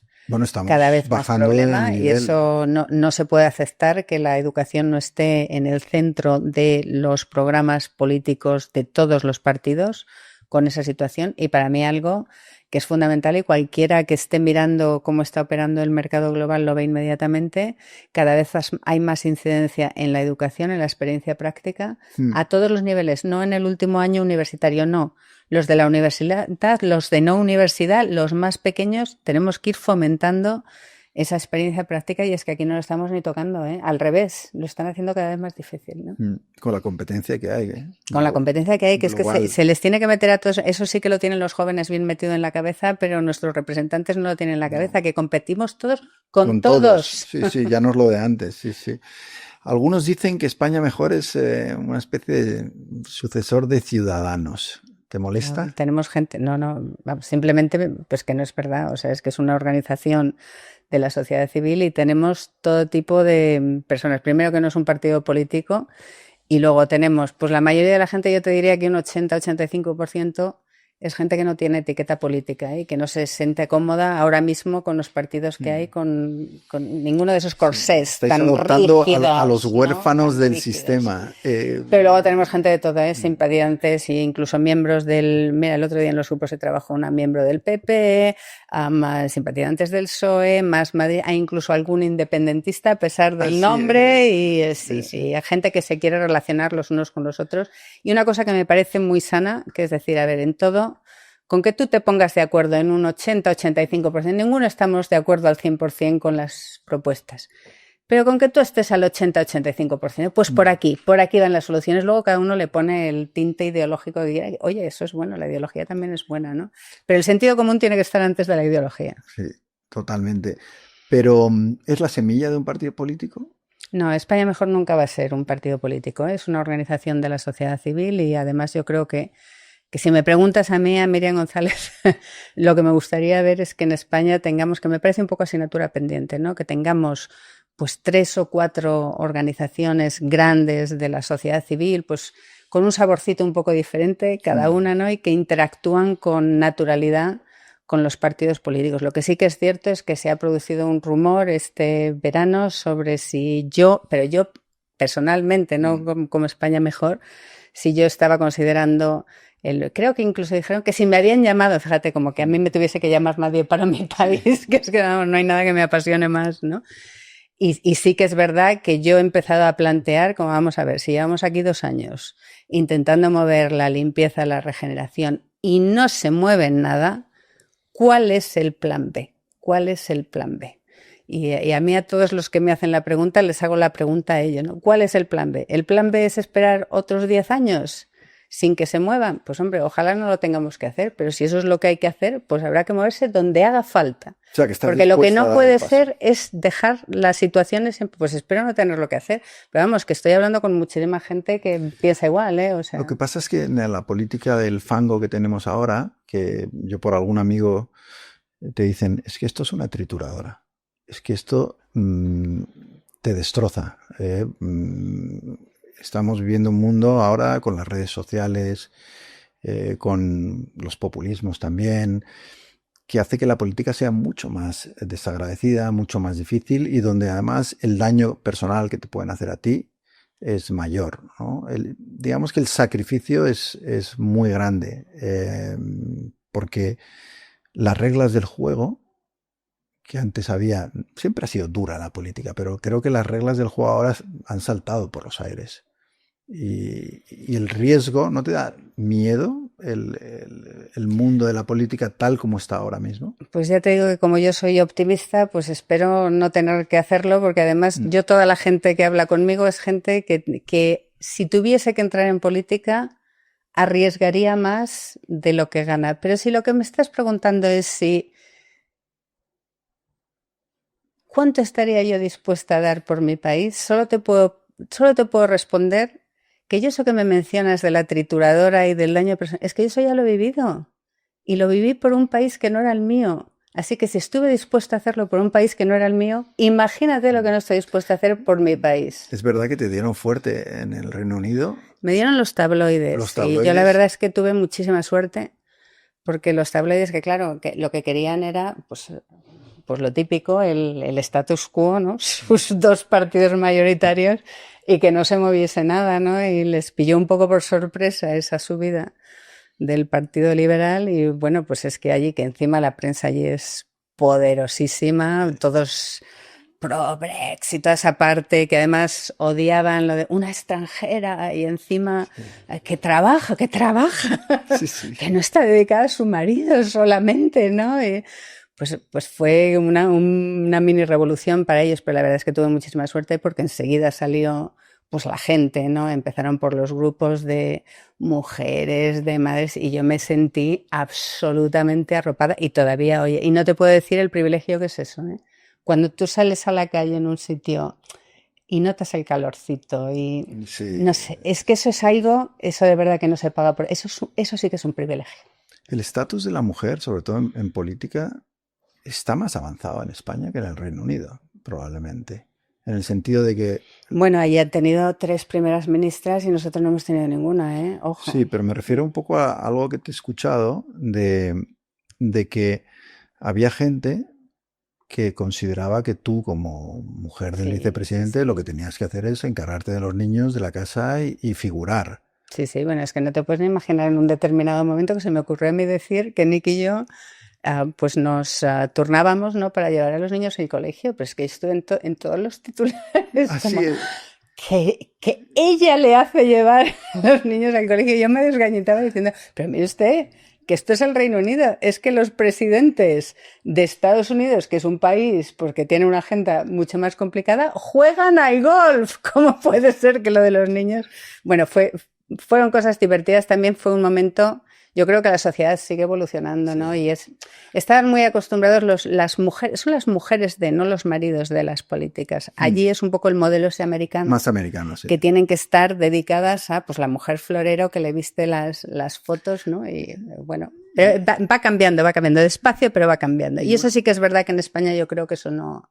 B: cada vez más problema y eso no se puede aceptar, que la educación no esté en el centro de los programas políticos de todos los partidos con esa situación. Y para mí algo que es fundamental, y cualquiera que esté mirando cómo está operando el mercado global lo ve inmediatamente, cada vez hay más incidencia en la educación, en la experiencia práctica, a todos los niveles, no en el último año universitario, no. Los de la universidad, los de no universidad, los más pequeños, tenemos que ir fomentando esa experiencia práctica, y es que aquí no lo estamos ni tocando, ¿eh? Al revés, lo están haciendo cada vez más difícil, ¿no?
A: Con la competencia que hay, ¿eh?
B: Con la competencia que hay, que global. Es que se les tiene que meter a todos, eso sí que lo tienen los jóvenes bien metido en la cabeza, pero nuestros representantes no lo tienen en la cabeza, que competimos todos con todos.
A: Sí, ya no es lo de antes, sí. Algunos dicen que España mejor es una especie de sucesor de Ciudadanos. ¿Te molesta?
B: No, tenemos gente, no, simplemente pues que no es verdad, o sea, es que es una organización de la sociedad civil y tenemos todo tipo de personas. Primero, que no es un partido político, y luego tenemos, pues la mayoría de la gente, yo te diría que un 80-85% es gente que no tiene etiqueta política y que no se siente cómoda ahora mismo con los partidos que hay, con ninguno de esos corsés tan
A: adoptando
B: rígidos,
A: a los huérfanos, ¿no?, del
B: rígidos.
A: sistema.
B: Pero luego tenemos gente de todo, simpatizantes e incluso miembros del... Mira, el otro día en los grupos de trabajo una miembro del PP, más simpatizantes del PSOE, más Madrid, hay incluso algún independentista a pesar del nombre, y sí, hay gente que se quiere relacionar los unos con los otros. Y una cosa que me parece muy sana, que es decir, a ver, en todo, con que tú te pongas de acuerdo en un 80-85%, ninguno estamos de acuerdo al 100% con las propuestas, pero con que tú estés al 80-85%, pues por aquí van las soluciones. Luego cada uno le pone el tinte ideológico y dice, oye, eso es bueno, la ideología también es buena, ¿no? Pero el sentido común tiene que estar antes de la ideología.
A: Sí, totalmente. Pero ¿es la semilla de un partido político?
B: No, España Mejor nunca va a ser un partido político, ¿eh? Es una organización de la sociedad civil y además yo creo que si me preguntas a mí, a Miriam González, lo que me gustaría ver es que en España tengamos, que me parece un poco asignatura pendiente, ¿no? Que tengamos pues 3 o 4 organizaciones grandes de la sociedad civil, pues con un saborcito un poco diferente cada una, ¿no? Y que interactúan con naturalidad con los partidos políticos. Lo que sí que es cierto es que se ha producido un rumor este verano sobre si yo, pero yo personalmente, no como España Mejor, si yo estaba considerando, creo que incluso dijeron que si me habían llamado, fíjate, como que a mí me tuviese que llamar nadie para mi país, que es que no hay nada que me apasione más, ¿no? Y sí que es verdad que yo he empezado a plantear, como vamos a ver, si llevamos aquí 2 años intentando mover la limpieza, la regeneración y no se mueve nada, ¿cuál es el plan B? ¿Cuál es el plan B? Y a mí, a todos los que me hacen la pregunta, les hago la pregunta a ellos, ¿no? ¿Cuál es el plan B? ¿El plan B es esperar otros 10 años sin que se muevan? Pues hombre, ojalá no lo tengamos que hacer, pero si eso es lo que hay que hacer, pues habrá que moverse donde haga falta.
A: O sea, que
B: porque lo que no puede ser es dejar las situaciones, pues espero no tener lo que hacer. Pero vamos, que estoy hablando con muchísima gente que piensa igual, ¿eh? O sea...
A: Lo que pasa es que en la política del fango que tenemos ahora, que yo por algún amigo te dicen, es que esto es una trituradora, es que esto te destroza. Estamos viviendo un mundo ahora con las redes sociales, con los populismos también, que hace que la política sea mucho más desagradecida, mucho más difícil y donde además el daño personal que te pueden hacer a ti es mayor, ¿no? Digamos que el sacrificio es muy grande, porque las reglas del juego, que antes había, siempre ha sido dura la política, pero creo que las reglas del juego ahora han saltado por los aires. Y el riesgo, ¿no te da miedo el mundo de la política tal como está ahora mismo?
B: Pues ya te digo que como yo soy optimista, pues espero no tener que hacerlo, porque además yo toda la gente que habla conmigo es gente que si tuviese que entrar en política arriesgaría más de lo que gana. Pero si lo que me estás preguntando es si ¿cuánto estaría yo dispuesta a dar por mi país? Solo te puedo responder que yo eso que me mencionas de la trituradora y del daño personal, es que yo eso ya lo he vivido. Y lo viví por un país que no era el mío. Así que si estuve dispuesta a hacerlo por un país que no era el mío, imagínate lo que no estoy dispuesta a hacer por mi país.
A: ¿Es verdad que te dieron fuerte en el Reino Unido?
B: Me dieron los tabloides. Y yo la verdad es que tuve muchísima suerte, porque los tabloides, que claro, que lo que querían era, pues lo típico, el status quo, ¿no? Sus 2 partidos mayoritarios y que no se moviese nada, ¿no? Y les pilló un poco por sorpresa esa subida del Partido Liberal y bueno, pues es que allí, que encima la prensa allí es poderosísima, todos pro-Brexit y toda esa parte que además odiaban lo de una extranjera y encima que trabaja,
A: sí.
B: que no está dedicada a su marido solamente, ¿no? Y pues fue una mini revolución para ellos, pero la verdad es que tuve muchísima suerte porque enseguida salió pues la gente, ¿no? Empezaron por los grupos de mujeres, de madres, y yo me sentí absolutamente arropada y todavía, oye, y no te puedo decir el privilegio que es eso, ¿eh? Cuando tú sales a la calle en un sitio y notas el calorcito y no sé, es que eso es algo, eso de verdad que no se paga por eso sí que es un privilegio.
A: El estatus de la mujer, sobre todo en política, está más avanzado en España que en el Reino Unido, probablemente. En el sentido de que...
B: Bueno, ahí han tenido 3 primeras ministras y nosotros no hemos tenido ninguna, ¿eh? Ojo.
A: Sí, pero me refiero un poco a algo que te he escuchado de que había gente que consideraba que tú, como mujer del vicepresidente, lo que tenías que hacer es encargarte de los niños, de la casa y figurar.
B: Sí, bueno, es que no te puedes ni imaginar en un determinado momento que se me ocurrió a mí decir que Nick y yo pues nos turnábamos, ¿no? Para llevar a los niños al colegio, pero es que estuve en todos los titulares.
A: Así
B: como
A: es.
B: Que ella le hace llevar a los niños al colegio. Yo me desgañitaba diciendo, pero mire usted, que esto es el Reino Unido, es que los presidentes de Estados Unidos, que es un país porque tiene una agenda mucho más complicada, juegan al golf. ¿Cómo puede ser que lo de los niños? Bueno, fueron cosas divertidas, también fue un momento... yo creo que la sociedad sigue evolucionando, ¿no? Y están muy acostumbrados las mujeres, son las mujeres no los maridos de las políticas. Allí es un poco el modelo ese americano.
A: Más americano, sí.
B: Que tienen que estar dedicadas a, pues, la mujer florero que le viste las fotos, ¿no? Y bueno, va cambiando despacio, pero va cambiando. Y eso sí que es verdad que en España yo creo que eso no,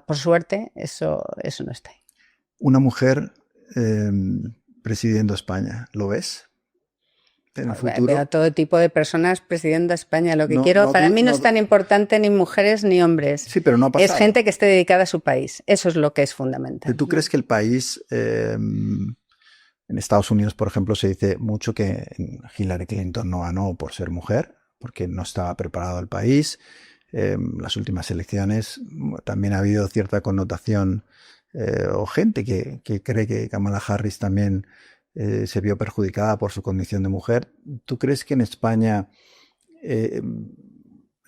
B: por suerte, eso no está ahí.
A: Una mujer presidiendo España, ¿lo ves? En el futuro.
B: Veo todo tipo de personas presidiendo España. Lo que quiero, para mí no es tan importante ni mujeres ni hombres.
A: Sí, pero no ha pasado.
B: Es gente que esté dedicada a su país. Eso es lo que es fundamental.
A: ¿Tú crees que el país, en Estados Unidos, por ejemplo, se dice mucho que Hillary Clinton no ganó por ser mujer, porque no estaba preparado el país? Las últimas elecciones también ha habido cierta connotación o gente que cree que Kamala Harris también se vio perjudicada por su condición de mujer. ¿Tú crees que en España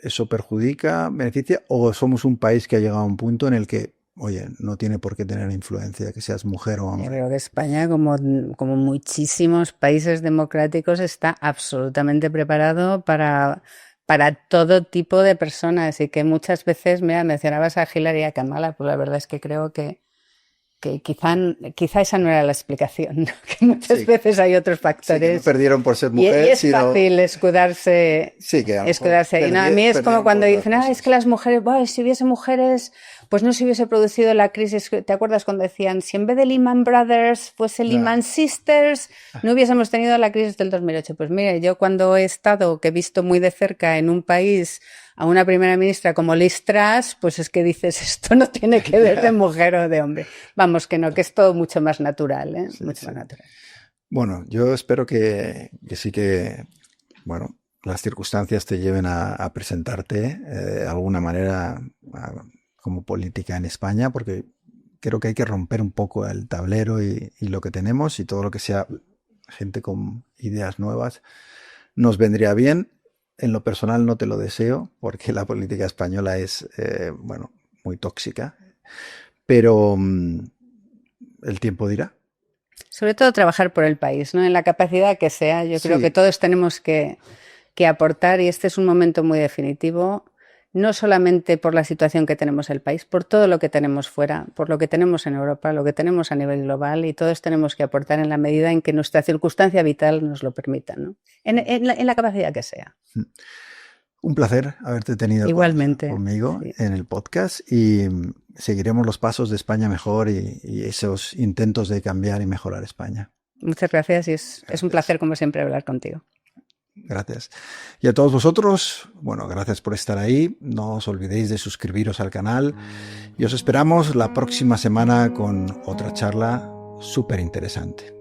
A: eso perjudica, beneficia, o somos un país que ha llegado a un punto en el que, oye, no tiene por qué tener influencia que seas mujer o hombre?
B: Yo creo que España, como muchísimos países democráticos, está absolutamente preparado para todo tipo de personas, y que muchas veces, mira, mencionabas a Hillary y a Kamala, pues la verdad es que creo que quizá esa no era la explicación, ¿no? Que muchas veces hay otros factores.
A: Sí, que no perdieron por ser mujer,
B: y es fácil escudarse.
A: Sí, que
B: escudarse. Y no, a mí es como cuando dicen, es que las mujeres, si hubiese mujeres, pues no se hubiese producido la crisis. ¿Te acuerdas cuando decían, si en vez de Lehman Brothers fuese Lehman Sisters, no hubiésemos tenido la crisis del 2008? Pues mire, yo cuando he estado, que he visto muy de cerca en un país a una primera ministra como Liz Truss, pues es que dices, esto no tiene que ver de mujer o de hombre. Vamos, que no, que es todo mucho más natural, ¿eh?
A: Sí,
B: mucho más natural.
A: Bueno, yo espero que sí que, bueno, las circunstancias te lleven a presentarte de alguna manera como política en España, porque creo que hay que romper un poco el tablero y lo que tenemos, y todo lo que sea gente con ideas nuevas nos vendría bien. En lo personal no te lo deseo, porque la política española es, bueno, muy tóxica, pero el tiempo dirá.
B: Sobre todo trabajar por el país, ¿no? En la capacidad que sea. Yo creo que todos tenemos que aportar, y este es un momento muy definitivo, no solamente por la situación que tenemos en el país, por todo lo que tenemos fuera, por lo que tenemos en Europa, lo que tenemos a nivel global, y todos tenemos que aportar en la medida en que nuestra circunstancia vital nos lo permita, ¿no? En la capacidad que sea.
A: Un placer haberte tenido
B: igualmente
A: conmigo en el podcast, y seguiremos los pasos de España mejor y esos intentos de cambiar y mejorar España.
B: Muchas gracias, y es un placer, como siempre, hablar contigo.
A: Gracias. Y a todos vosotros, bueno, gracias por estar ahí. No os olvidéis de suscribiros al canal, y os esperamos la próxima semana con otra charla súper interesante.